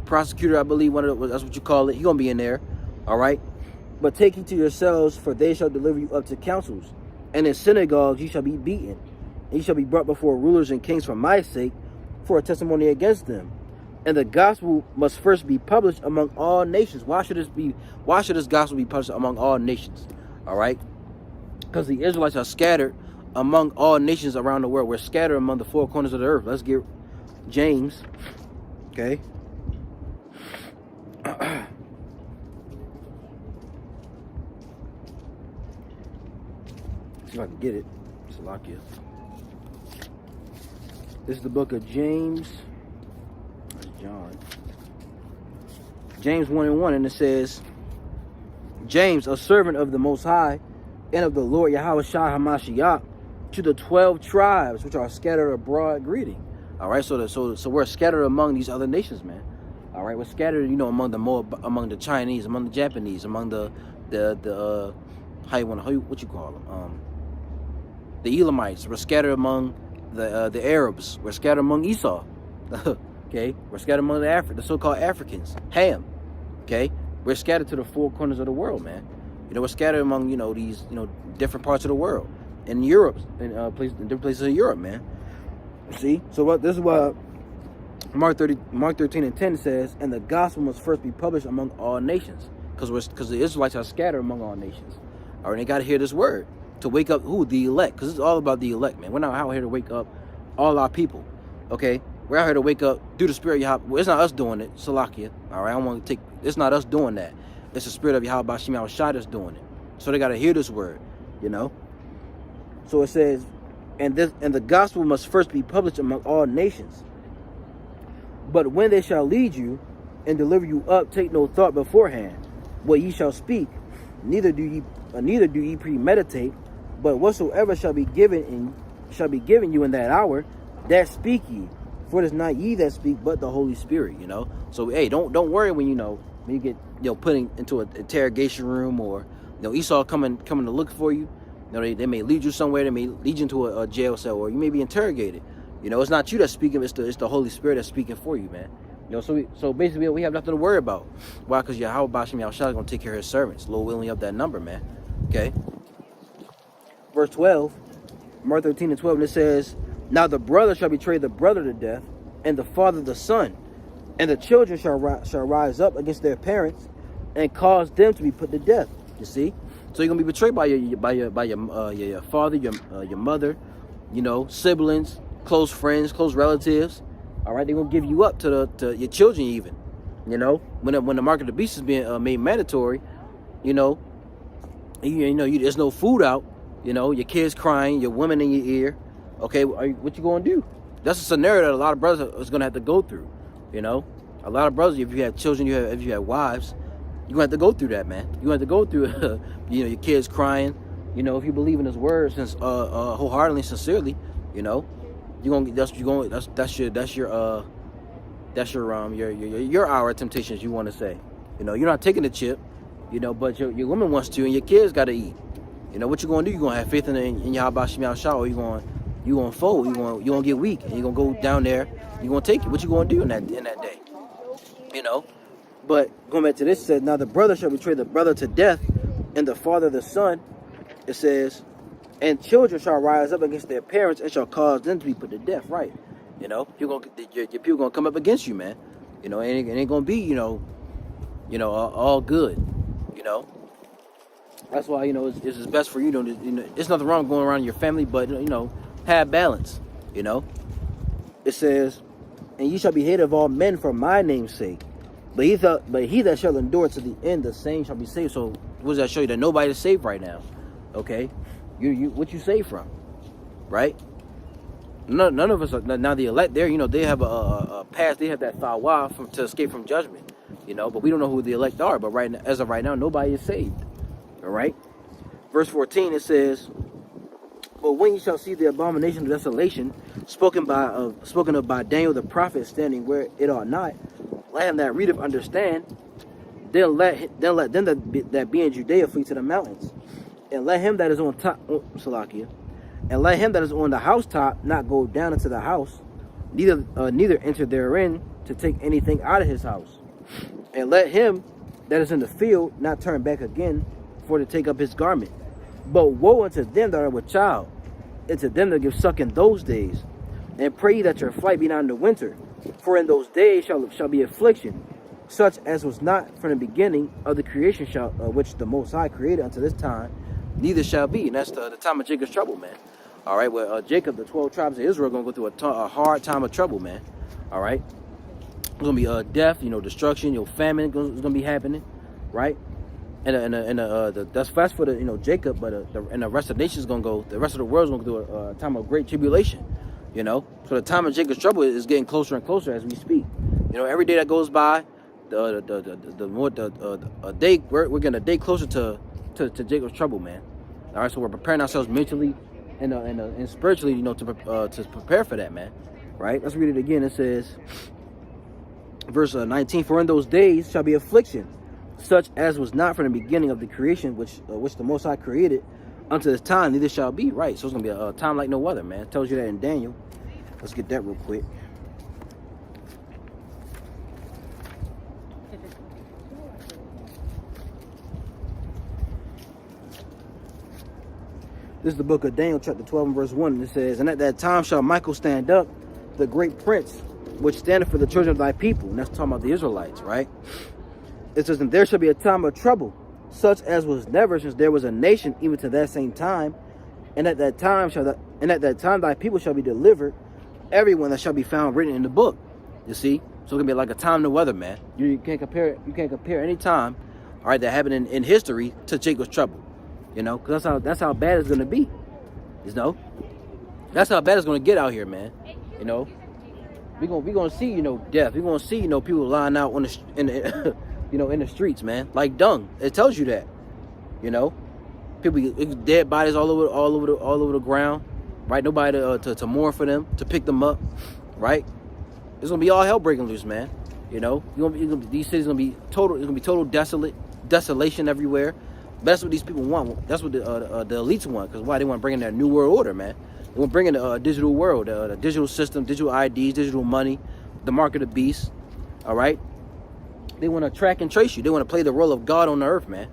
prosecutor, I believe. That's what you call it. He gonna be in there, all right. But take heed to yourselves, for they shall deliver you up to councils, and in synagogues you shall be beaten, and you shall be brought before rulers and kings for my sake, for a testimony against them. And the gospel must first be published among all nations. Why should this gospel be published among all nations? All right, because the Israelites are scattered among all nations around the world. We're scattered among the four corners of the earth. Let's get James. Okay. See if I can get it. Salakia. This is the book of James. That's John. James 1:1, and it says, James, a servant of the Most High and of the Lord Yahushua HaMashiach, to the 12 tribes which are scattered abroad, greeting. All right, so we're scattered among these other nations, man. All right, we're scattered, you know, among the Chinese, among the Japanese, among the what you call them, the Elamites. We're scattered among the Arabs. We're scattered among Esau. Okay, we're scattered among the so-called Africans, Ham. Okay, we're scattered to the four corners of the world, man. You know, we're scattered among, you know, these, you know, different parts of the world, in Europe, in different places in Europe, man. See, so this is why Mark 13:10 says, and the gospel must first be published among all nations, because the Israelites are scattered among all nations. All right, they got to hear this word to wake up the elect, because it's all about the elect, man. We're not out here to wake up all our people, okay? We're out here to wake up through the Spirit of Yahweh. Well, it's not us doing it, Salakia. All right, it's not us doing that. It's the Spirit of Yahweh Bashim Yahushua that's doing it. So they got to hear this word, you know? So it says, and the gospel must first be published among all nations. But when they shall lead you and deliver you up, take no thought beforehand what ye shall speak, neither do ye premeditate, but whatsoever shall be given you in that hour, that speak ye. For it is not ye that speak, but the Holy Spirit. So hey, don't worry when when you get put into an interrogation room, or Esau coming to look for you. They may lead you somewhere. They may lead you into a jail cell, or you may be interrogated. It's not you that's speaking. It's the Holy Spirit that's speaking for you, man. So basically we have nothing to worry about. Why? Because Yahweh Bashim Yahushua is going to take care of his servants. Lord willing, up that number, man. Okay. Verse 12, Mark 13 and 12, and it says, now the brother shall betray the brother to death, and the father the son, and the children shall rise up against their parents, and cause them to be put to death. You see, so you're gonna be betrayed by your father, your mother, siblings, close friends, close relatives. All right, they're gonna give you up to your children, even. When the mark of the beast is being made mandatory, there's no food out. Your kids crying, your woman in your ear. Okay, what you gonna do? That's a scenario that a lot of brothers is gonna have to go through. A lot of brothers, if you have children, if you have wives, you're gonna have to go through that, man. You're gonna have to go through, your kids crying. If you believe in His word, wholeheartedly, sincerely, that's your hour of temptation, as you want to say. You're not taking the chip, but your woman wants to, and your kids got to eat. What you gonna do? You gonna have faith in Yahweh Shem Yahshua, or you gonna fold? You gonna get weak, and you gonna go down there. You gonna take it. What you gonna do in that day? But going back to this, it says, now the brother shall betray the brother to death, and the father the son. It says, and children shall rise up against their parents and shall cause them to be put to death. Right? Your people gonna come up against you, man. It ain't gonna be all good. That's why it's best for you to it's nothing wrong going around your family, but have balance. It says, and ye shall be hated of all men for my name's sake, but he that shall endure to the end, the same shall be saved. So what does that show you? That nobody's saved right now. Okay, you what you saved from, right? None of us are now the elect. There, they have a past. They have that thawa to escape from judgment. But we don't know who the elect are. But as of right now, nobody is saved. All right. Verse 14, it says, but when you shall see the abomination of desolation spoken of by Daniel the prophet standing where it ought not, let him that readeth understand. Then let them that be in Judea flee to the mountains, and let him that is on top, and let him that is on the housetop not go down into the house, neither enter therein to take anything out of his house, and let him that is in the field not turn back again for to take up his garment. But woe unto them that are with child, and to them that give suck in those days. And pray ye that your flight be not in the winter, for in those days shall be affliction, such as was not from the beginning of the creation which the Most High created unto this time, neither shall be. And that's the time of Jacob's trouble, man. All right, where Jacob, the 12 tribes of Israel, are going to go through a hard time of trouble, man. All right, it's going to be death, destruction, famine is going to be happening, right? And that's fast for the Jacob, but the rest of the nation's gonna go. The rest of the world's gonna go through a time of great tribulation. So the time of Jacob's trouble is getting closer and closer as we speak. Every day that goes by, we're getting a day closer to Jacob's trouble, man. All right, so we're preparing ourselves mentally and spiritually, to prepare for that, man. Right? Let's read it again. It says, verse 19: for in those days shall be affliction, such as was not from the beginning of the creation which the Most High created unto this time, neither shall be. Right, so it's gonna be a time like no other, man. It tells you that in Daniel. Let's get that real quick. This is the book of Daniel, chapter 12 and verse 1. And it says, and at that time shall Michael stand up, the great prince, which standeth for the children of thy people. And that's talking about the Israelites, right? It says, and there shall be a time of trouble, such as was never since there was a nation, even to that same time. And at that time thy people shall be delivered, everyone that shall be found written in the book. You see, so it's gonna be like a time no other, man. You can't compare any time, all right, that happened in history to Jacob's trouble. Because that's how bad it's gonna be. That's how bad it's gonna get out here, man. We gonna see, you know, death. We gonna see, you know, people lying out on in the you know, in the streets, man, like dung. It tells you that, you know, people dead bodies all over the ground, right? Nobody to mourn for them, to pick them up, right? It's gonna be all hell breaking loose, man. You know, these cities gonna be total. It's gonna be total desolation everywhere. But that's what these people want. That's what the elites want. Because why? They want to bring in that new world order, man. They want to bring in the digital world, the digital system, digital IDs, digital money, the mark of the beast. All right. They want to track and trace you. They want to play the role of God on the earth, man.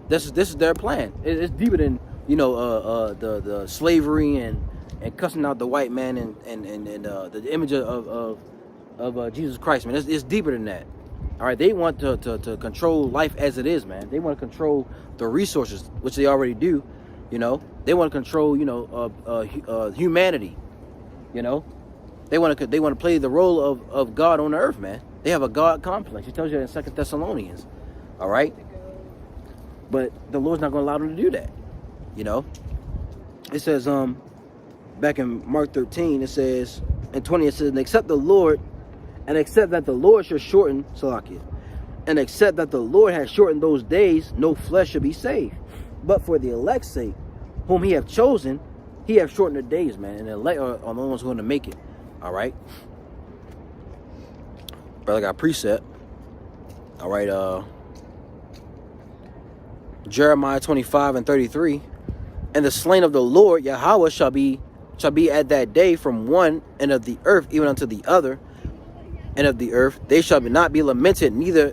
This is their plan. It's deeper than, you know, the slavery and cussing out the white man and the image of Jesus Christ, man. It's deeper than that. All right, they want to control life as it is, man. They want to control the resources, which they already do. You know, they want to control, you know, humanity. You know, they want to play the role of God on the earth, man. They have a God complex. He tells you that in 2 Thessalonians. All right, but the Lord's not going to allow them to do that. You know, it says back in Mark 13, it says in 20, it says, and except the Lord. And except that the Lord should shorten, Salakia, and except that the Lord has shortened those days, no flesh should be saved. But for the elect's sake, whom he have chosen, he have shortened the days, man. And the elect are the ones who are going to make it. All right. Brother got precept. All right. Jeremiah 25:33. And the slain of the Lord, Yahweh, shall be at that day from one end of the earth even unto the other and of the earth. They shall not be lamented, neither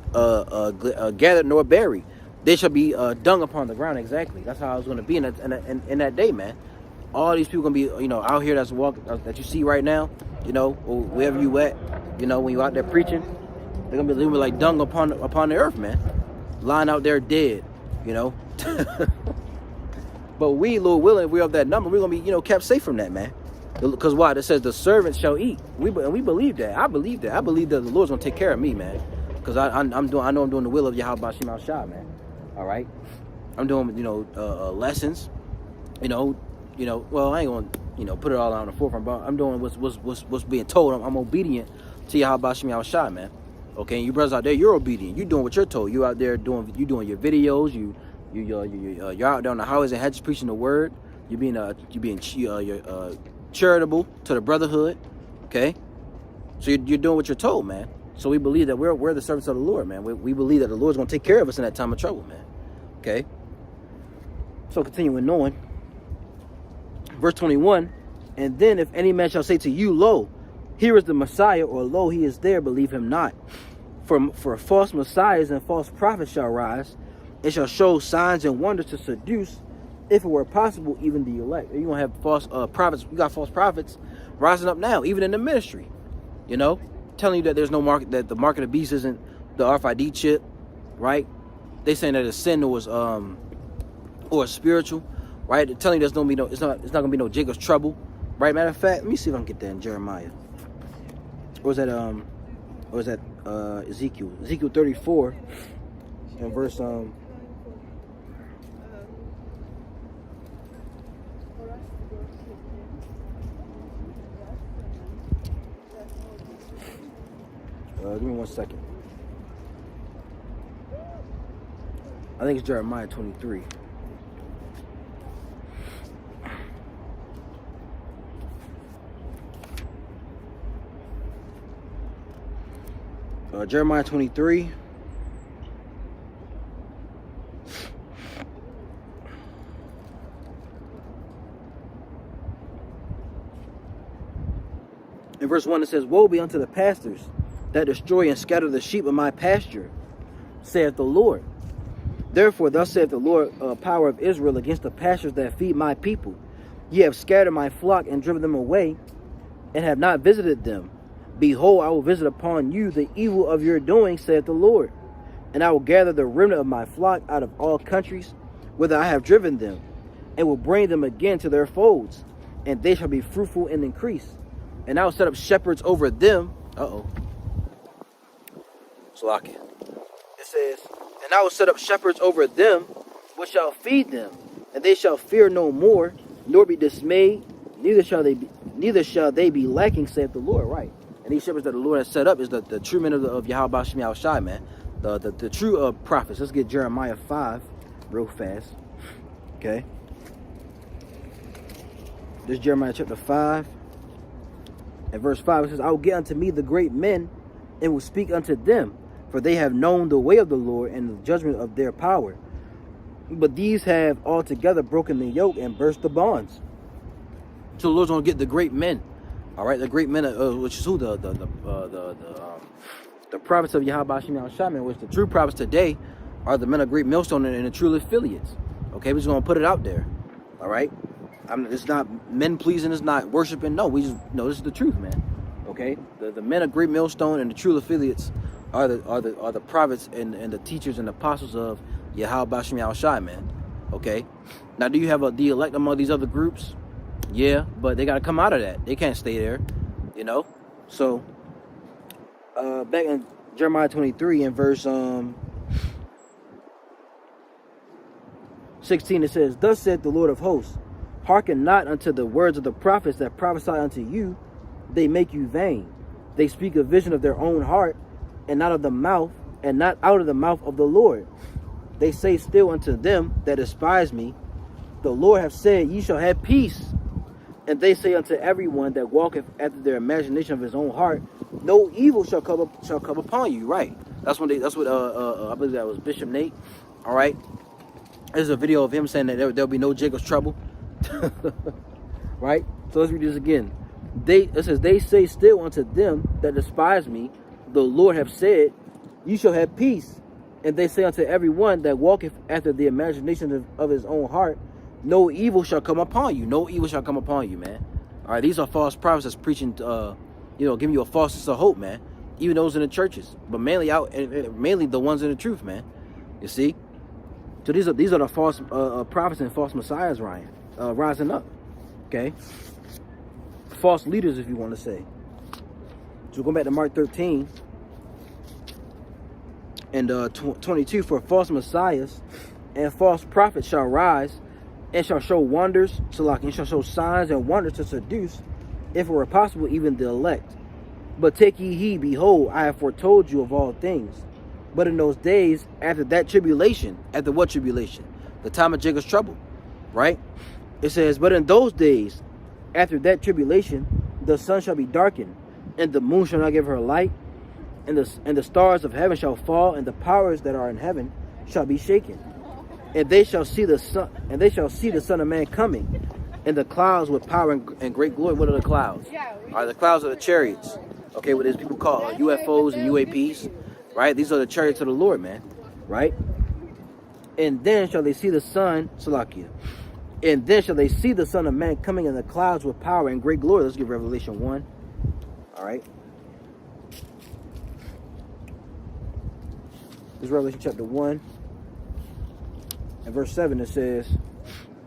gathered nor buried. They shall be dung upon the ground. Exactly. That's how it's going to be in that day, man. All these people going to be, you know, out here that you see right now, you know, or wherever you at, you know, when you out there preaching, they're going to be like dung upon the earth, man. Lying out there dead, you know. But we, Lord willing, if we're of that number, we're going to be, you know, kept safe from that, man. Because why? It says the servants shall eat. We believe that. I believe that. I believe that the Lord's gonna take care of me, man. Because I know I'm doing the will of Yahweh Bashim Al-Shah, man. All right. I'm doing, you know, lessons. You know. Well, I ain't gonna, you know, put it all out on the forefront, but I'm doing what's being told. I'm obedient to Yahweh Bashim Al-Shah, man. Okay. And you brothers out there, you're obedient. You're doing what you're told. You out there doing your videos. You're out there on the highways and hedges preaching the word. You're being charitable to the brotherhood, okay? So you're doing what you're told, man. So we believe that we're the servants of the Lord, man. We believe that the Lord's going to take care of us in that time of trouble, man. Okay? So continuing on, verse 21, and then if any man shall say to you, lo, here is the Messiah, or lo, he is there, believe him not. For false messiahs and false prophets shall rise, and shall show signs and wonders to seduce, if it were possible, even the elect. You're going to have false prophets. You got false prophets rising up now, even in the ministry. You know, telling you that there's no market, that the mark of the beast isn't the RFID chip, right? They saying that it's sin or spiritual, right? They're telling you there's it's not going to be no Jacob's trouble, right? Matter of fact, let me see if I can get that in Jeremiah. Or is that Ezekiel? Ezekiel 34 and verse give me 1 second. I think it's Jeremiah 23. Jeremiah 23. In verse 1 it says, woe be unto the pastors that destroy and scatter the sheep of my pasture, saith the Lord. Therefore, thus saith the Lord, power of Israel, against the pastures that feed my people. Ye have scattered my flock and driven them away, and have not visited them. Behold, I will visit upon you the evil of your doing, saith the Lord. And I will gather the remnant of my flock out of all countries, whither I have driven them, and will bring them again to their folds, and they shall be fruitful and increase. And I will set up shepherds over them. Salakia. It says, and I will set up shepherds over them, which shall feed them, and they shall fear no more, nor be dismayed, neither shall they be lacking, saith the Lord. Right. And these shepherds that the Lord has set up is the true men of Yahweh Bashem Yahushai, man. The true prophets. Let's get Jeremiah 5 real fast. Okay. This is Jeremiah chapter 5. And verse 5, it says, I will get unto me the great men, and will speak unto them, for they have known the way of the Lord and the judgment of their power. But these have altogether broken the yoke and burst the bonds. So the Lord's going to get the great men. All right, the great men, which is who? The prophets of Yahweh Bashem Yahushai, which the true prophets today are the men of great millstone and the true affiliates. Okay, we're just going to put it out there. All right. It's not men pleasing, it's not worshiping. No, we just know this is the truth, man. Okay, the men of great millstone and the true affiliates are the prophets and the teachers and apostles of Yahweh Bashem Yahushai, man. Okay, now do you have the elect among these other groups? Yeah, but they got to come out of that. They can't stay there, you know. So back in Jeremiah 23 in verse 16, it says, Thus saith the Lord of hosts, hearken not unto the words of the prophets that prophesy unto you. They make you vain. They speak a vision of their own heart, and not of the mouth, and not out of the mouth of the Lord. They say still unto them that despise me, the Lord hath said, ye shall have peace. And they say unto everyone that walketh after their imagination of his own heart, no evil shall come upon you. Right? That's what I believe that was Bishop Nate. All right. There's a video of him saying that there'll be no Jacob's trouble. Right? So let's read this again. It says, they say still unto them that despise me, the Lord hath said, you shall have peace. And they say unto everyone that walketh after the imagination of his own heart, no evil shall come upon you. No evil shall come upon you, man. All right, these are false prophets that's preaching, giving you a false sense of hope, man. Even those in the churches, but mainly the ones in the truth, man. You see. So these are the false prophets and false messiahs, rising up. Okay. False leaders, if you want to say. So going back to Mark 13 and 22, for false messiahs and false prophets shall rise, and shall show wonders, and shall show signs and wonders to seduce, if it were possible, even the elect. But take ye heed, behold, I have foretold you of all things. But in those days, after that tribulation, after what tribulation? The time of Jacob's trouble, right? It says, but in those days, after that tribulation, the sun shall be darkened, and the moon shall not give her light, and the stars of heaven shall fall, and the powers that are in heaven shall be shaken. And they shall see the Son of Man coming in the clouds with power and great glory. What are the clouds? The clouds are the chariots. Okay, what these people call UFOs and UAPs, right? These are the chariots of the Lord, man, right? And then shall they see the Son, Salakia. And then shall they see the Son of Man coming in the clouds with power and great glory. Let's give Revelation 1. All right. This is Revelation chapter 1. In verse 7 it says,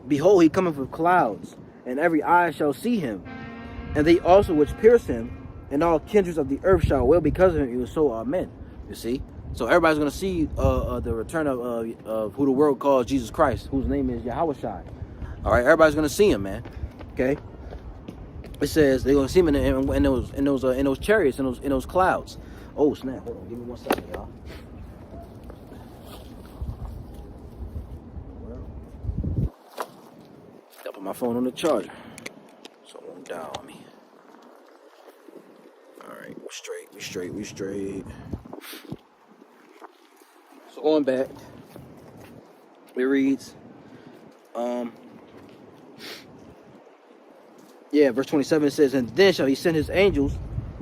behold, he cometh with clouds, and every eye shall see him, and they also which pierced him, and all kindreds of the earth shall wail because of him. Even so, amen. You see? So everybody's going to see the return of who the world calls Jesus Christ, whose name is Yahushai. All right, everybody's going to see him, man. Okay? It says they're going to see him in those chariots, in those clouds. Oh, snap. Hold on. Give me 1 second, y'all. My phone on the charger, so it won't die on me. All right, we straight. So going back, it reads, verse 27 says, and then shall he send his angels,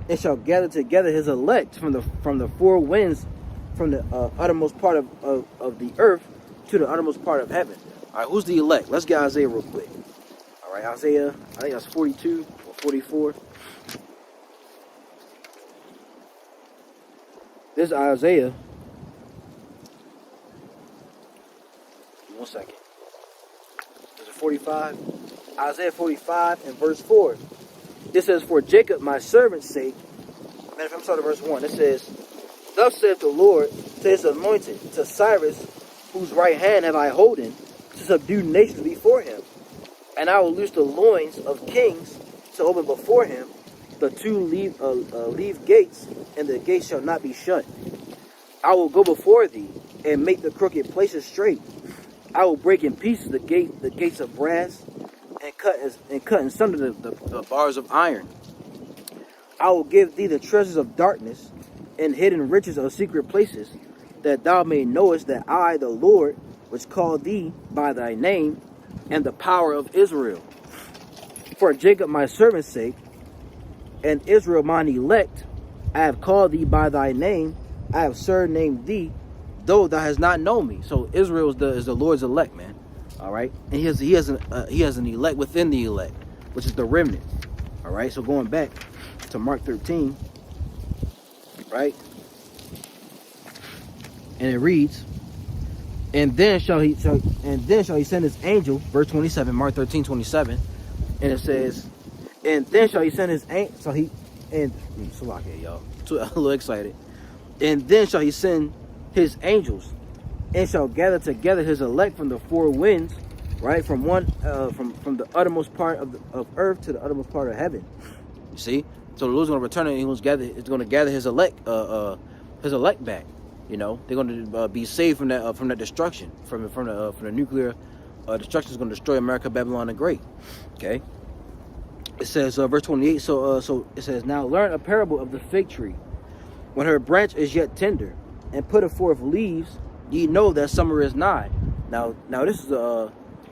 and shall gather together his elect from the four winds, from the uttermost part of the earth to the uttermost part of heaven. All right, who's the elect? Let's get Isaiah real quick. All right, Isaiah, I think that's 42 or 44. This is Isaiah. 1 second. This is 45. Isaiah 45 and verse 4. It says, for Jacob, my servant's sake. Man, if I'm starting verse 1, it says, thus saith the Lord to his anointed, to Cyrus, whose right hand have I holden, to subdue nations before him. And I will loose the loins of kings to open before him, the two leave gates, and the gates shall not be shut. I will go before thee, and make the crooked places straight. I will break in pieces the gates of brass, and cut in sunder the bars of iron. I will give thee the treasures of darkness, and hidden riches of secret places, that thou may knowest that I, the Lord, which called thee by thy name, and the power of Israel. For Jacob my servant's sake, and Israel mine elect, I have called thee by thy name, I have surnamed thee, though thou hast not known me. So Israel is the Lord's elect, man. All right, and he has an elect within the elect, which is the remnant. All right, so going back to Mark 13, right, and it reads, and then shall he send his angel, verse 27, Mark 13:27, and it says, and then shall he send his angel. So he and so like it, y'all. I'm a little excited. And then shall he send his angels, and shall gather together his elect from the four winds, right, from from the uttermost part of earth to the uttermost part of heaven. You see, so the Lord's going to return, and he's going to gather his elect back. You know, they're going to be saved from that destruction, from the nuclear destruction is going to destroy America, Babylon the Great. Okay. It says, verse 28. So it says, now learn a parable of the fig tree. When her branch is yet tender, and putteth forth leaves, ye know that summer is nigh. Now this is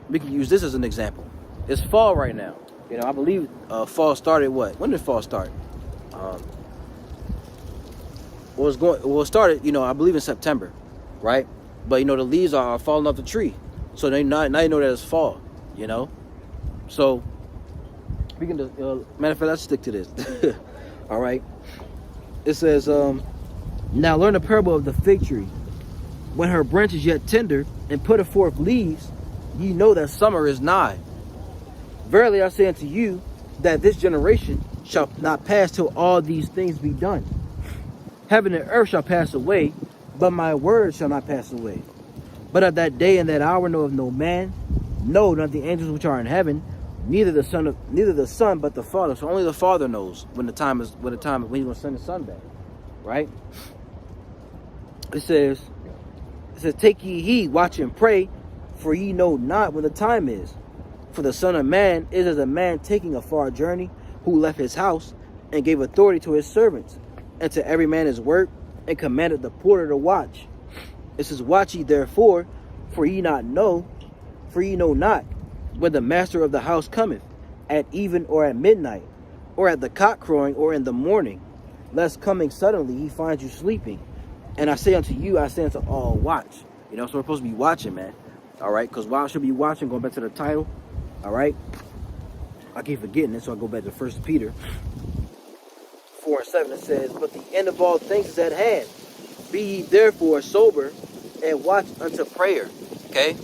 we can use this as an example. It's fall right now. You know, I believe fall started what? When did fall start? It started, you know, I believe in September, right? But you know, the leaves are falling off the tree, so now you know that it's fall. You know, so we can just, matter of fact, let's stick to this. All right. It says, now learn the parable of the fig tree. When her branch is yet tender, and putteth forth leaves, ye know that summer is nigh. Verily I say unto you, that this generation shall not pass till all these things be done. Heaven and earth shall pass away, but my word shall not pass away. But of that day and that hour knoweth no man, no, not the angels which are in heaven, neither the son, but the Father. So only the Father knows when he's going to send the Son back, right? It says, take ye heed, watch and pray, for ye know not when the time is. For the Son of Man is as a man taking a far journey, who left his house, and gave authority to his servants, and to every man his work, and commanded the porter to watch. It says, watch ye therefore, for ye know not when the master of the house cometh, at even or at midnight, or at the cock crowing, or in the morning, lest coming suddenly he find you sleeping. And I say unto you, I say unto all, watch. You know, so we're supposed to be watching, man. All right, because while I should be watching, going back to the title, all right, I keep forgetting it, so I go back to 1 Peter 4:7. It says, but the end of all things is at hand. Be ye therefore sober, and watch unto prayer. Okay.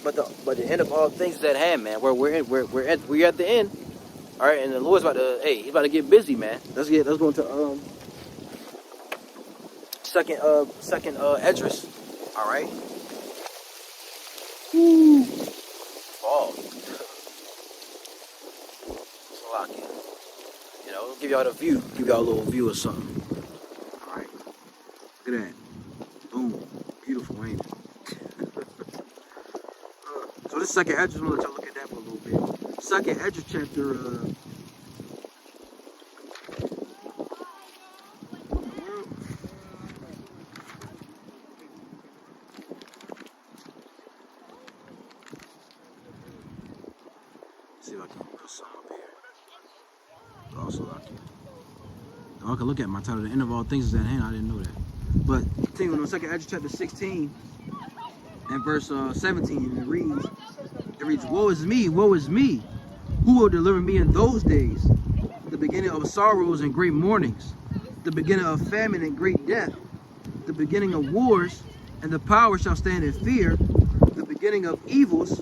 But the end of all things is at hand, man. We're at the end. All right, and the Lord's he's about to get busy, man. Let's go into second Esdras. All right. Woo. Fall. You know, give y'all a little view of something. All right. Look at that. Boom. Beautiful, ain't it? So this second Esdras, I'm gonna let y'all look at that for a little bit. Second Esdras chapter. See if I can put some up here. Also, I can look at my title. The end of all things is at hand. I didn't know that. But continuing on second Esdras chapter 16 and verse 17, it reads, woe is me, who will deliver me in those days? The beginning of sorrows and great mournings, the beginning of famine and great death, the beginning of wars, and the power shall stand in fear, the beginning of evils.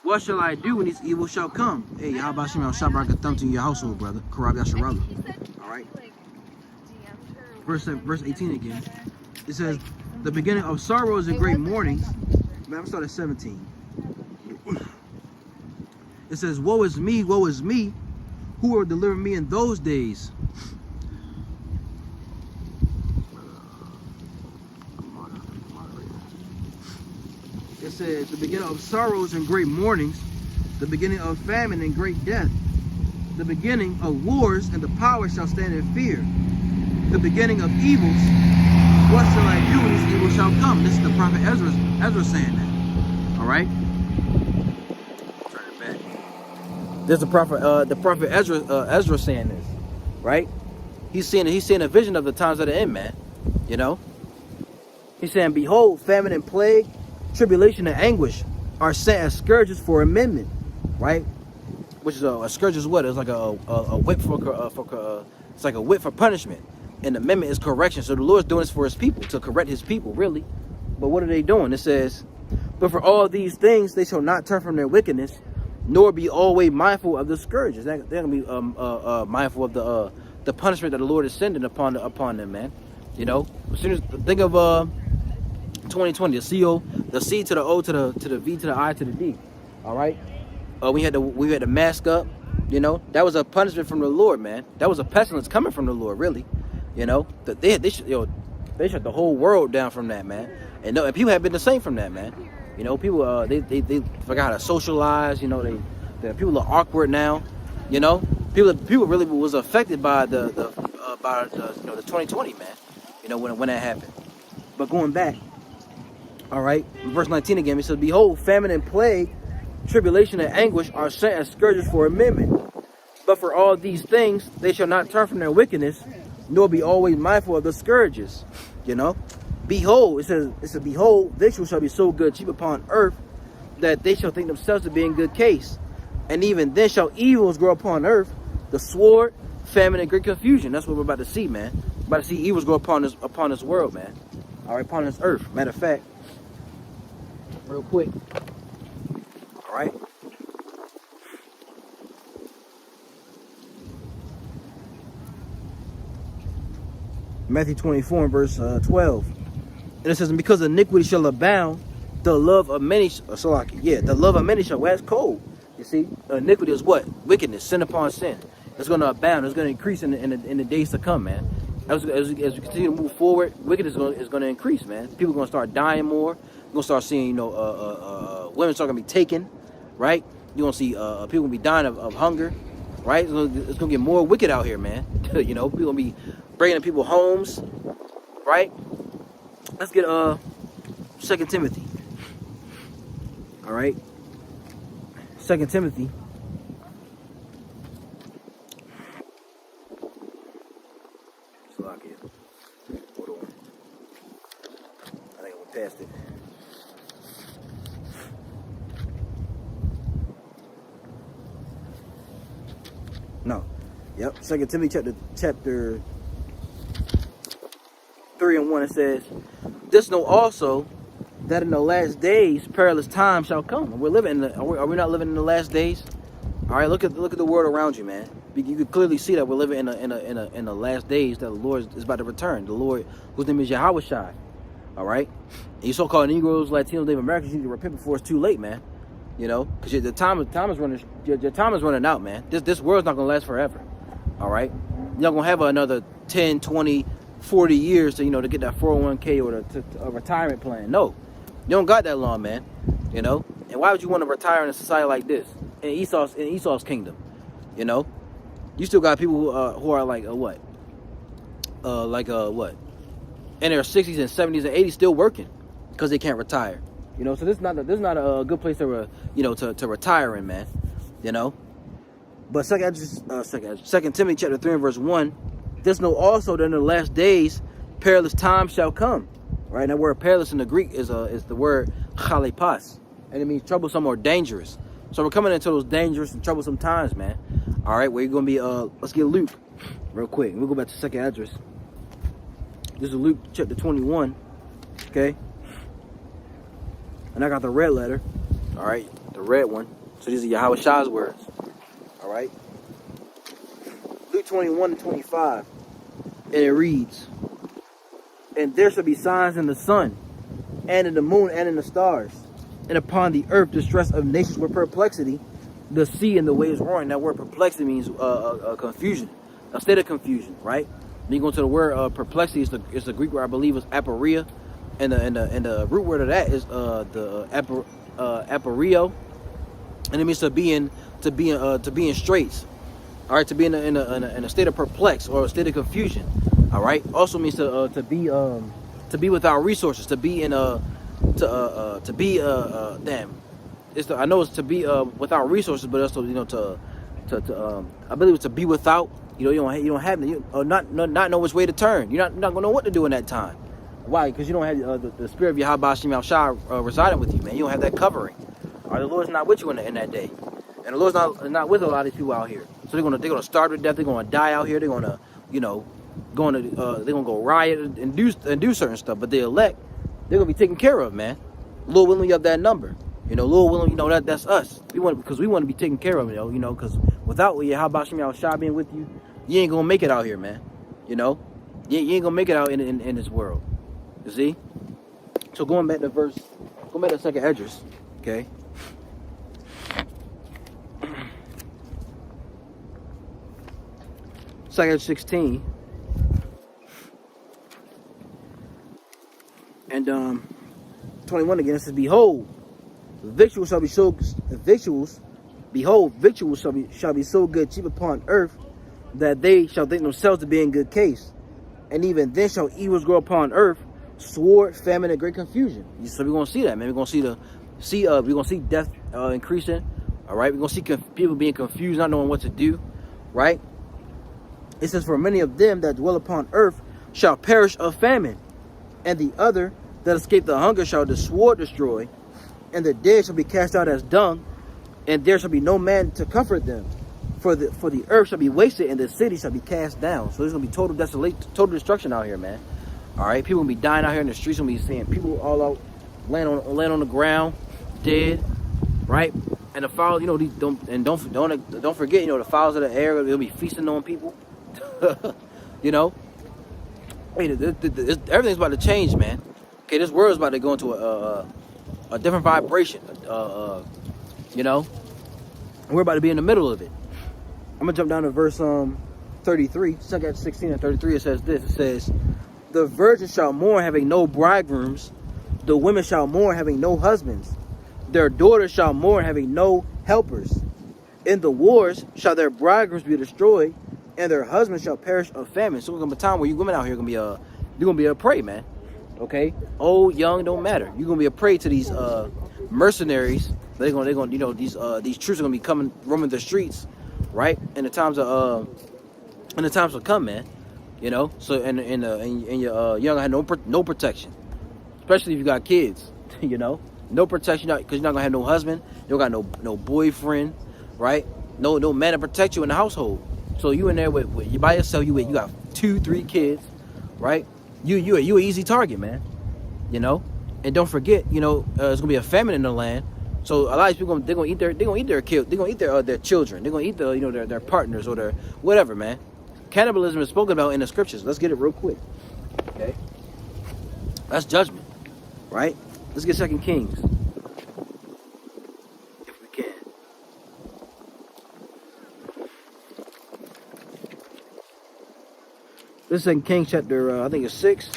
What shall I do when these evils shall come? Hey, how about Shimon Shabbat thumb to your household, brother? Karab Yasharallah. All right. Verse 18 again. It says, the beginning of sorrows and great mournings. Man, I'm start at 17. It says, woe is me, who will deliver me in those days? it says, the beginning of sorrows and great mournings, the beginning of famine and great death, the beginning of wars, and the power shall stand in fear. The beginning of evils, what shall I do when these evils shall come? This is the prophet Ezra saying that. All right. Turn it back. There's the prophet Ezra saying this, right? He's seeing a vision of the times that are in, man. You know. He's saying, behold, famine and plague, tribulation and anguish are sent as scourges for amendment, right? Which is a scourge is what? It's like a whip it's like a whip for punishment. And the amendment is correction. So the Lord's doing this for his people, to correct his people, really. But what are they doing? It says, but for all these things, they shall not turn from their wickedness, nor be always mindful of the scourges. They're going to be mindful of the punishment that the Lord is sending upon them, man. You know, as soon as think of 2020, the C to the O to the V to the I to the D. All right. We had to mask up. You know, that was a punishment from the Lord, man. That was a pestilence coming from the Lord, really. You know, that they shut the whole world down from that, man. And people have been the same from that, man. You know, people they forgot how to socialize. You know, the people are awkward now. You know, people really was affected by the 2020, man. You know, when that happened. But going back, all right, verse 19 again, it says, behold, famine and plague, tribulation and anguish are sent as scourges for amendment. But for all these things, they shall not turn from their wickedness, nor be always mindful of the scourges. You know, behold, it says, behold, victuals shall be so good, cheap upon earth, that they shall think themselves to be in good case. And even then shall evils grow upon earth, the sword, famine, and great confusion. That's what we're about to see, man. We're about to see evils grow upon this world, man. All right, upon this earth. Matter of fact, real quick. All right. Matthew 24 and verse 12. And it says, because iniquity shall abound, the love of many shall wax cold. You see, iniquity is what? Wickedness, sin upon sin. It's going to abound. It's going to increase in the days to come, man. As we continue to move forward, wickedness is going to increase, man. People are going to start dying more. You're going to start seeing, women are going to be taken, right? You're going to see people going to be dying of hunger, right? It's going to get more wicked out here, man. You know, people going to be breaking people's homes, right? Let's get 2 Timothy. All right. 2 Timothy. Hold on. I think I went past it. No. Yep. 2 Timothy chapter 3 and 1, it says, this know also that in the last days perilous times shall come. Are we not living in the last days? All right, look at the world around you, man. You can clearly see that we're living in the last days that the Lord is about to return. The Lord, whose name is Yahweh Shai. All right, and you so-called Negroes, Latinos, Native Americans, you need to repent before it's too late, man. You know, because your time is running out, man. This world's not gonna last forever. All right, you're not gonna have another 10, 20, 40 years to get that 401k or a retirement plan. No, you don't got that long, man. You know, and why would you want to retire in a society like this in Esau's kingdom? You know, you still got people who are like what in their 60s and 70s and 80s still working because they can't retire. You know, so this is not a good place to retire in, man. You know, but 2 Timothy chapter 3 and verse 1. This know also that in the last days perilous times shall come. Right, that word perilous in the Greek is the word chalepas, and it means troublesome or dangerous. So we're coming into those dangerous and troublesome times, man. All right, where you're gonna be? Let's get Luke real quick. We'll go back to 2nd Esdras. This is Luke chapter 21. Okay, and I got the red letter. All right, the red one. So these are Yahweh Shai's words. All right, Luke 21 and 25, and it reads, and there shall be signs in the sun, and in the moon, and in the stars, and upon the earth distress of nations with perplexity, the sea and the waves roaring. That word perplexity means confusion, a state of confusion, right? When you go to the word perplexity, it's the Greek word, I believe, is aporia, and the root word of that is the aporio, and it means to be in straits. All right, to be in a state of perplex or a state of confusion. All right, also means to be without resources, to be in damn. I know it's to be without resources, but also I believe it's to be without. You don't have not know which way to turn. You're not gonna know what to do in that time. Why? Because you don't have the spirit of Yahweh Shem Yahushua residing with you, man. You don't have that covering. Or the Lord's not with you in that day, and the Lord's not with a lot of these people out here. So they're gonna starve to death. They're gonna die out here. They're gonna they're gonna go riot and do certain stuff. But the elect, they're gonna be taken care of, man. Lord willing, you have that number. Lord willing, that's us. We want to be taken care of, because without Yahweh Shem Yahushua being with you, you ain't gonna make it out here, man. You ain't gonna make it out in this world. You see? So going back to second Esdras, okay? Second 16. And 21 again, it says, behold, victuals shall be so good cheap upon earth, that they shall think themselves to be in good case. And even then shall evils grow upon earth, sword, famine, and great confusion. So we're gonna see that, man. We're gonna see death increasing. All right, we're gonna see people being confused, not knowing what to do. Right? It says, for many of them that dwell upon earth shall perish of famine, and the other that escape the hunger shall the sword destroy, and the dead shall be cast out as dung, and there shall be no man to comfort them. For the earth shall be wasted, and the city shall be cast down. So there's gonna be total destruction out here, man. All right, people gonna be dying out here in the streets. Gonna be seeing people all out laying on the ground, dead, right? And the fowls, don't forget, the fowls of the air, they'll be feasting on people. Hey, everything's about to change, man. Okay, this world's about to go into a different vibration. We're about to be in the middle of it. I'm gonna jump down to verse 33, 16 and 33. It says this. It says, the virgins shall mourn, having no bridegrooms. The women shall mourn, having no husbands. Their daughters shall mourn, having no helpers. In the wars shall their bridegrooms be destroyed, and their husbands shall perish of famine. So there's gonna be a time where you women out here you're gonna be a prey, man. Okay, old, young, don't matter. You're gonna be a prey to these mercenaries. They're gonna these troops are gonna be coming roaming the streets, right? In the times will come, man. So and your young have no protection, especially if you got kids. No protection, because you're not gonna have no husband. You don't got no boyfriend, right? No man to protect you in the household. So you in there with you by yourself. You got 2-3 kids, right? You an easy target, man. And don't forget, there's gonna be a famine in the land. So a lot of people they're gonna eat their kids. They're gonna eat their children. They're gonna eat their partners or their whatever, man. Cannibalism is spoken about in the scriptures. Let's get it real quick. Okay, that's judgment, right? Let's get 2 Kings, if we can. This is 2 Kings chapter, I think it's 6.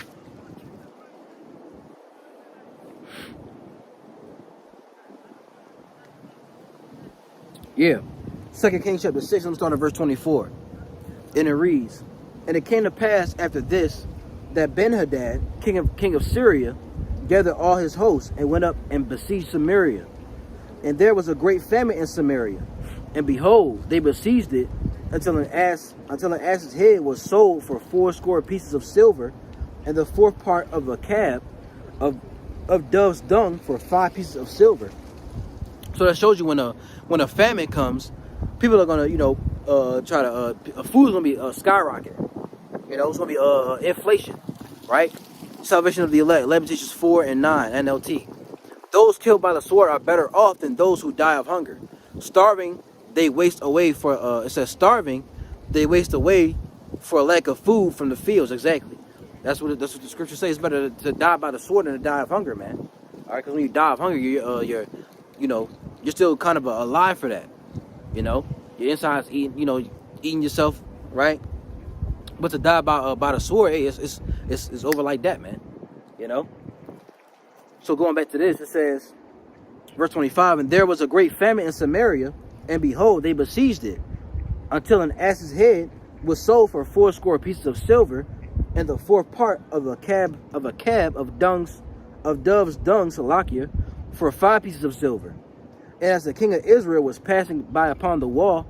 Yeah, 2 Kings chapter 6, I'm starting at verse 24. And it reads, and it came to pass after this, that Ben-Hadad, king of Syria, gathered all his hosts, and went up and besieged Samaria. And there was a great famine in Samaria. And behold, they besieged it until an ass's head was sold for 80 pieces of silver, and the 4th part of a cab of dove's dung for 5 pieces of silver. So that shows you when a famine comes, people are gonna try to food's gonna be skyrocket. It's gonna be inflation, right? Salvation of the elect, Lamentations 4 and 9 NLT. Those killed by the sword are better off than those who die of hunger. Starving, they waste away for it says starving, they waste away for a lack of food from the fields. Exactly. That's what the scripture says. It's better to die by the sword than to die of hunger, man. All right, because when you die of hunger, you're still kind of alive for that. Your inside's eating yourself, right? But to die by the sword, hey, it's over like that, man. So going back to this, it says, verse 25, and there was a great famine in Samaria, and behold, they besieged it, until an ass's head was sold for 80 pieces of silver, and the fourth part of a cab of dove's dung, Salakia, for 5 pieces of silver. And as the king of Israel was passing by upon the wall,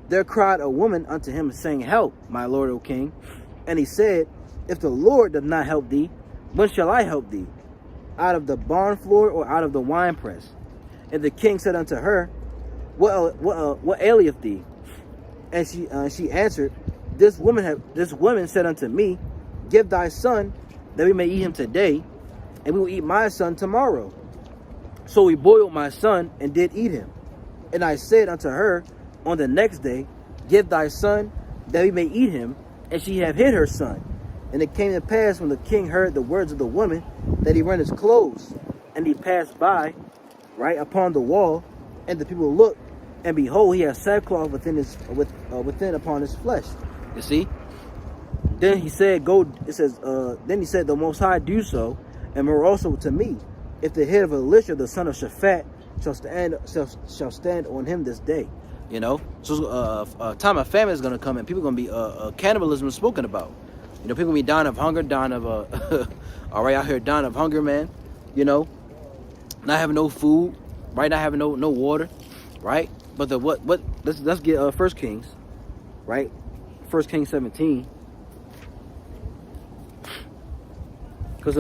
there cried a woman unto him, saying, Help, my lord, O king. And he said, If the Lord does not help thee, when shall I help thee? Out of the barn floor or out of the winepress? And the king said unto her, What aileth thee? And she answered, This woman said unto me, Give thy son, that we may eat him today, and we will eat my son tomorrow. So we boiled my son, and did eat him. And I said unto her on the next day, Give thy son, that we may eat him. And she have hid her son. And it came to pass, when the king heard the words of the woman, that he rent his clothes, and he passed by, right upon the wall, and the people looked, and behold, he had sackcloth within upon his flesh. You see? Then he said, then he said, The Most High do so, and more also to me, if the head of Elisha, the son of Shaphat, shall stand on him this day. You know, so a time of famine is going to come, and people are going to be cannibalism is spoken about. You know, people going to be dying of hunger, dying of all right, out here dying of hunger, man. You know, not having no food, right? Not having no water, right? But let's get 1 Kings, right? 1 Kings 17, because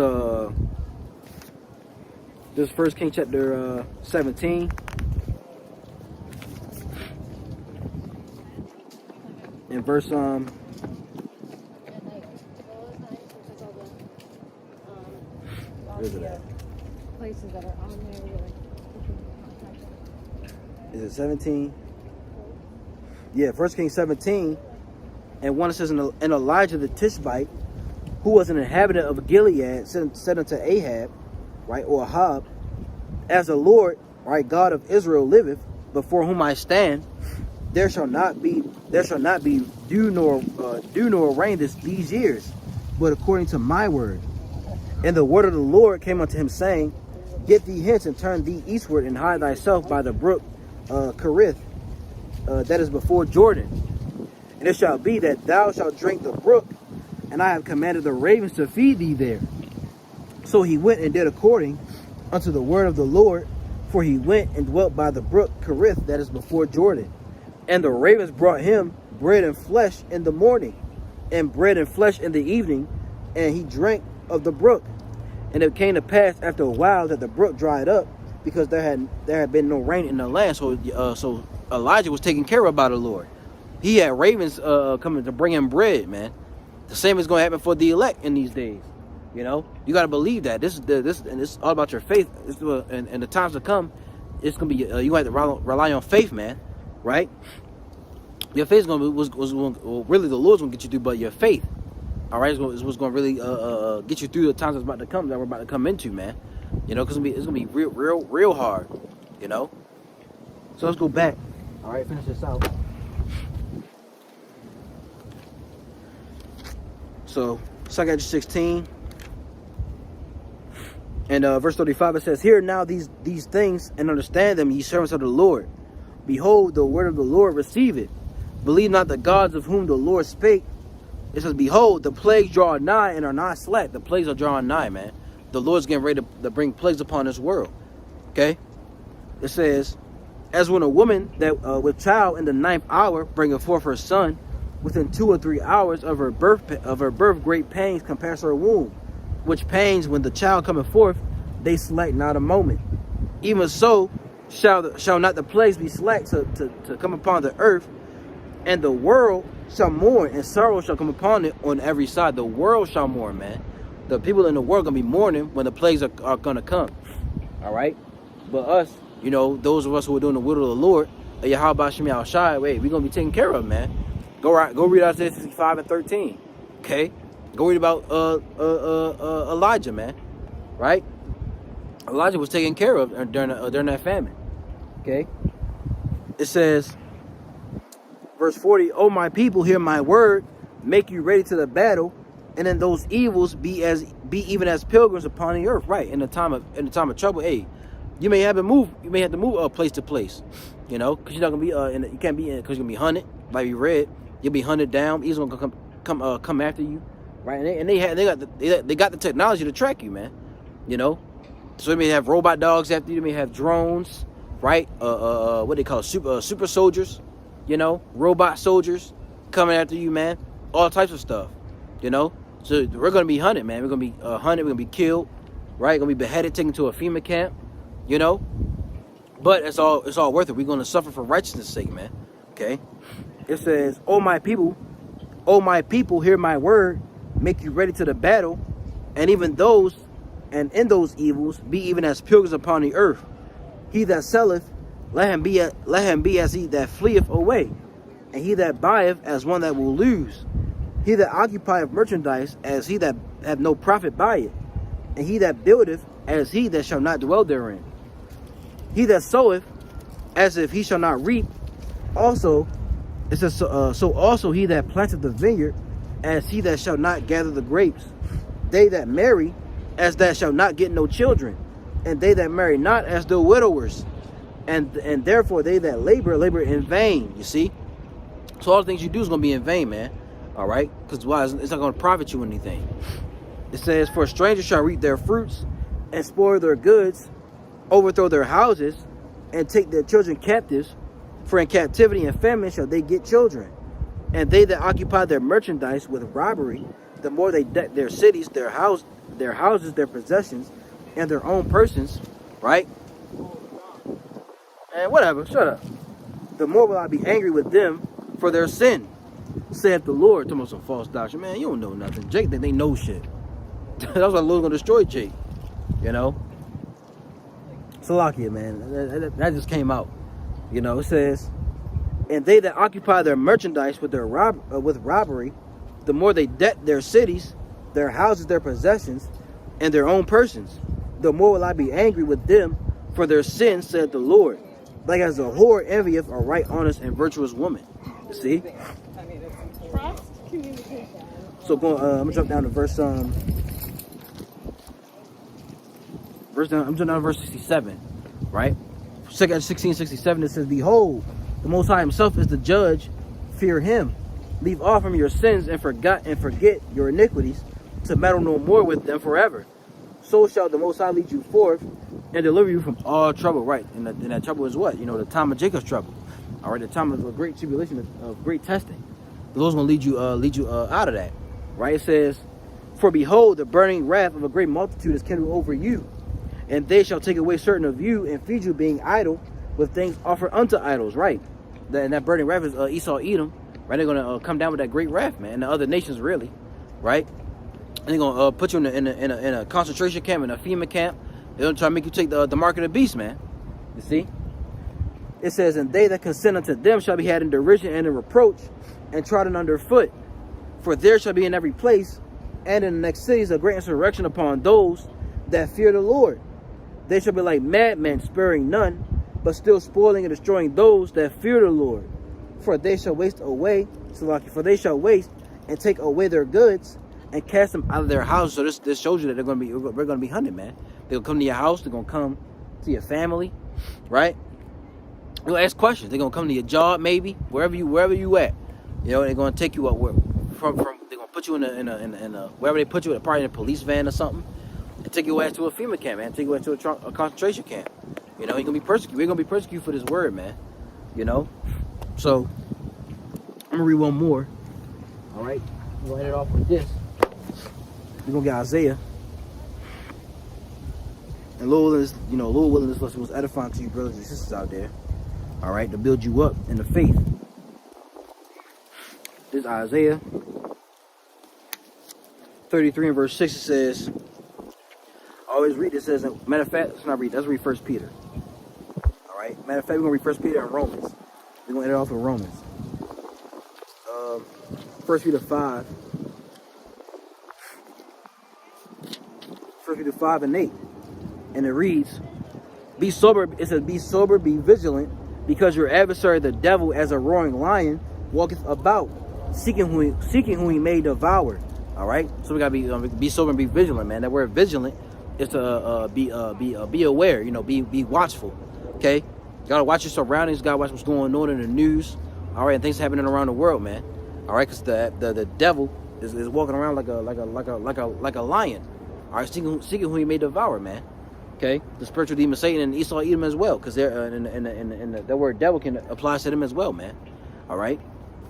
this 1 Kings chapter 17. In verse where is it at? Places that are on there. Is it 17? Yeah, 1 Kings 17. And one says, and Elijah the Tishbite, who was an inhabitant of Gilead, said unto Ahab, right, or Ahab, As the Lord, right, God of Israel liveth, before whom I stand, there shall not be dew nor rain these years, but according to my word. And the word of the Lord came unto him, saying, Get thee hence, and turn thee eastward, and hide thyself by the brook Cherith, that is before Jordan. And it shall be that thou shalt drink the brook, and I have commanded the ravens to feed thee there. So he went and did according unto the word of the Lord, for he went and dwelt by the brook Cherith, that is before Jordan. And the ravens brought him bread and flesh in the morning, and bread and flesh in the evening, and he drank of the brook. And it came to pass after a while that the brook dried up, because there had been no rain in the land. So Elijah was taken care of by the Lord. He had ravens coming to bring him bread, man. The same is going to happen for the elect in these days. You know, you got to believe that this and it's all about your faith. And the times to come, it's gonna be you have to rely on faith, man. Right? Your faith is gonna be really the Lord's gonna get you through, but your faith, all right, is what's gonna really get you through the times that's about to come, that we're about to come into, man. You know, because it's gonna be real hard. You know. So let's go back. All right, finish this out. So 2 16. And verse 35, it says, Hear now these things, and understand them, ye servants of the Lord. Behold, the word of the Lord, receive it. Believe not the gods of whom the Lord spake. It says, Behold, the plagues draw nigh and are not slack. The plagues are drawing nigh, man. The Lord's getting ready to bring plagues upon this world. Okay? It says, As when a woman that with child in the 9th hour bringeth forth her son, within 2 or 3 hours of her birth great pangs compass her womb, which pains when the child cometh forth, they slack not a moment. Even so shall not the plagues be slack to come upon the earth, and the world shall mourn, and sorrow shall come upon it on every side. The world shall mourn, man. The people in the world are going to be mourning when the plagues are going to come. All right? But us, you know, those of us who are doing the will of the Lord, Yahweh Shem Yahushai, we're going to be taken care of, man. Go read Isaiah 65 and 13. Okay? Go read about Elijah, man. Right? Elijah was taken care of during that famine. Okay? It says, verse 40, O my people, hear my word, make you ready to the battle, and in those evils be be even as pilgrims upon the earth. Right, in the time of trouble. Hey, you may have to move place to place, you know, because you're not gonna be you can't be in, because you're gonna be hunted. Like we read, you'll be hunted down. He's gonna come after you, right? And they got the technology to track you, man. You know, so they may have robot dogs after you. They may have drones, right? What they call super soldiers, you know, robot soldiers coming after you, man. All types of stuff, you know. So we're gonna be hunted, man. We're gonna be hunted. We're gonna be killed, right? Gonna be beheaded, taken to a FEMA camp, you know. But it's all worth it. We're gonna suffer for righteousness' sake, man. Okay. It says, "O my people, hear my word. Make you ready to the battle, and in those evils, be even as pilgrims upon the earth. He that selleth, let him be as he that fleeth away, and he that buyeth as one that will lose. He that occupieth merchandise as he that have no profit by it, and he that buildeth as he that shall not dwell therein. He that soweth as if he shall not reap. Also, it says, so also he that planteth the vineyard as he that shall not gather the grapes. They that marry as that shall not get no children, and they that marry not as though widowers. And therefore they that labor in vain." You see? So all the things you do is going to be in vain, man. All right? Because why? It's not going to profit you anything. It says, "For strangers shall reap their fruits, and spoil their goods, overthrow their houses, and take their children captives. For in captivity and famine shall they get children. And they that occupy their merchandise with robbery, the more they deck their cities, their houses, their possessions, and their own persons," right? And whatever, shut up. "The more will I be angry with them for their sin, saith the Lord." Talking about some false doctrine. Man, you don't know nothing. Jake think they know shit. That's why the Lord's gonna destroy Jake. You know? Salakia, man. That just came out. You know, it says, "And they that occupy their merchandise with robbery, the more they debt their cities, their houses, their possessions, and their own persons, the more will I be angry with them for their sins, said the Lord. Like as a whore envieth a right honest and virtuous woman." You see? Trust communication. So I'm gonna jump down to verse I'm jumping down to verse 67, right? 16:67, it says, "Behold, the Most High Himself is the judge. Fear Him. Leave off from your sins and forget your iniquities, to meddle no more with them forever. So shall the Most High lead you forth and deliver you from all trouble." Right, and that trouble is what? You know, the time of Jacob's trouble. All right, the time of a great tribulation, of great testing. The Lord's gonna lead you out of that. Right? It says, "For behold, the burning wrath of a great multitude is kindled over you, and they shall take away certain of you and feed you, being idle with things offered unto idols." Right? And that burning wrath is Esau, Edom. Right? They're gonna come down with that great wrath, man. And the other nations, really. Right? And they're gonna put you in a concentration camp, in a FEMA camp. They're gonna try to make you take the mark of the beast, man. You see? It says, "And they that consent unto them shall be had in derision and in reproach, and trodden under foot. For there shall be in every place, and in the next cities, a great insurrection upon those that fear the Lord. They shall be like madmen, sparing none, but still spoiling and destroying those that fear the Lord. For they shall waste and take away their goods, and cast them out of their houses." So this shows you that we're gonna be hunted, man. They're gonna come to your house. They're gonna come to your family, right? They're gonna ask questions. They're gonna come to your job, maybe wherever you at. You know, they're gonna take you up from. They're gonna put you in a wherever they put you, probably in a police van or something, and take your ass to a FEMA camp, man. Take you ass to a concentration camp. You know, you're gonna be persecuted. We're gonna be persecuted for this word, man. You know, so I'm gonna read one more. All right, we'll end it off with this. We're gonna get Isaiah. And Lord willing, this lesson was edifying to you, brothers and sisters out there. All right, to build you up in the faith. This is Isaiah 33 and verse 6. It says, I always read it. Says, matter of fact, let's not read. Let's read 1 Peter. All right, matter of fact, we're gonna read 1 Peter and Romans. We're gonna end it off with Romans. 1 Peter 5. 1 Peter 5 and 8. And it reads, "Be sober," it says, "Be sober, be vigilant, because your adversary, the devil, as a roaring lion, walketh about, seeking whom he may devour." All right, so we gotta be sober and be vigilant, man. That word vigilant is to be aware. You know, be watchful. Okay, you gotta watch your surroundings. You gotta watch what's going on in the news. All right, and things happening around the world, man. All right, because the devil is walking around like a lion. All right, seeking who he may devour, man. Okay, the spiritual demon Satan and Esau Edom as well, because they're in that word devil can apply to them as well, man. All right,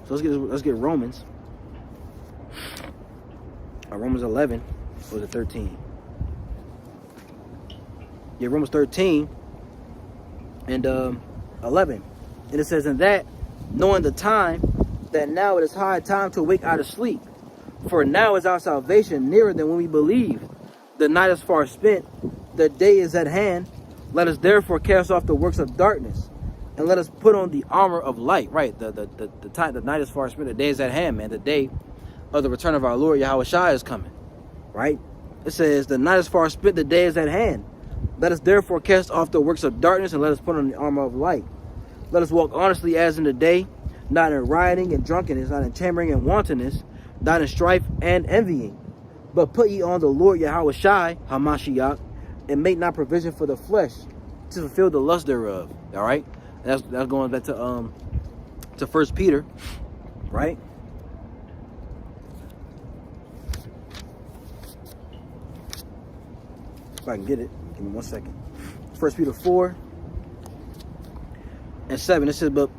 so let's get Romans. Romans 11 was it 13? Yeah, Romans 13 and 11, and it says, "In that, knowing the time, that now it is high time to awake out of sleep, for now is our salvation nearer than when we believe. The night is far spent, the day is at hand. Let us therefore cast off the works of darkness, and let us put on the armor of light." Right, the night is far spent, the day is at hand, man. The day of the return of our Lord Yahweh Shai is coming. Right? It says, "The night is far spent, the day is at hand. Let us therefore cast off the works of darkness, and let us put on the armor of light. Let us walk honestly as in the day, not in rioting and drunkenness, not in chambering and wantonness, not in strife and envying. But put ye on the Lord Yahweh Shai, Hamashiach, and make not provision for the flesh to fulfill the lust thereof." All right? That's going back to 1 Peter, right? If I can get it, give me 1 second. 1 Peter 4 and 7. It says, but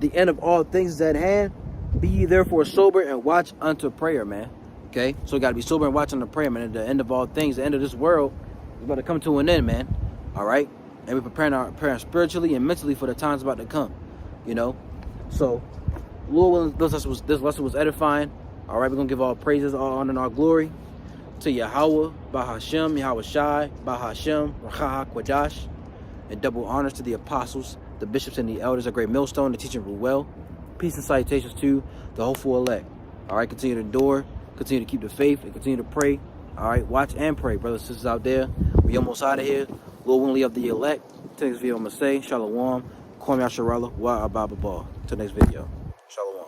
the end of all things is at hand. Be ye therefore sober and watch unto prayer, man. Okay, so we gotta be sober and watch unto prayer, man. At the end of all things, the end of this world is about to come to an end, man. All right, and we're preparing spiritually and mentally for the times about to come. You know, so Lord willing, this lesson was edifying. All right, we're gonna give all praises, all honor, and all glory to Yahweh, Bahashem, Yahweh Shai, Bahashem, Racha Quadash, and double honors to the apostles, the bishops, and the elders, a great millstone, the teaching rule well. Peace and salutations to the hopeful elect. All right, continue to endure, continue to keep the faith, and continue to pray. All right, watch and pray, brothers and sisters out there. We almost out of here. Lord willing, of the elect. Till next video, I'm going to say, Shalom, Kwam Yasharallah, Wa Ababa Till next video. Shalom.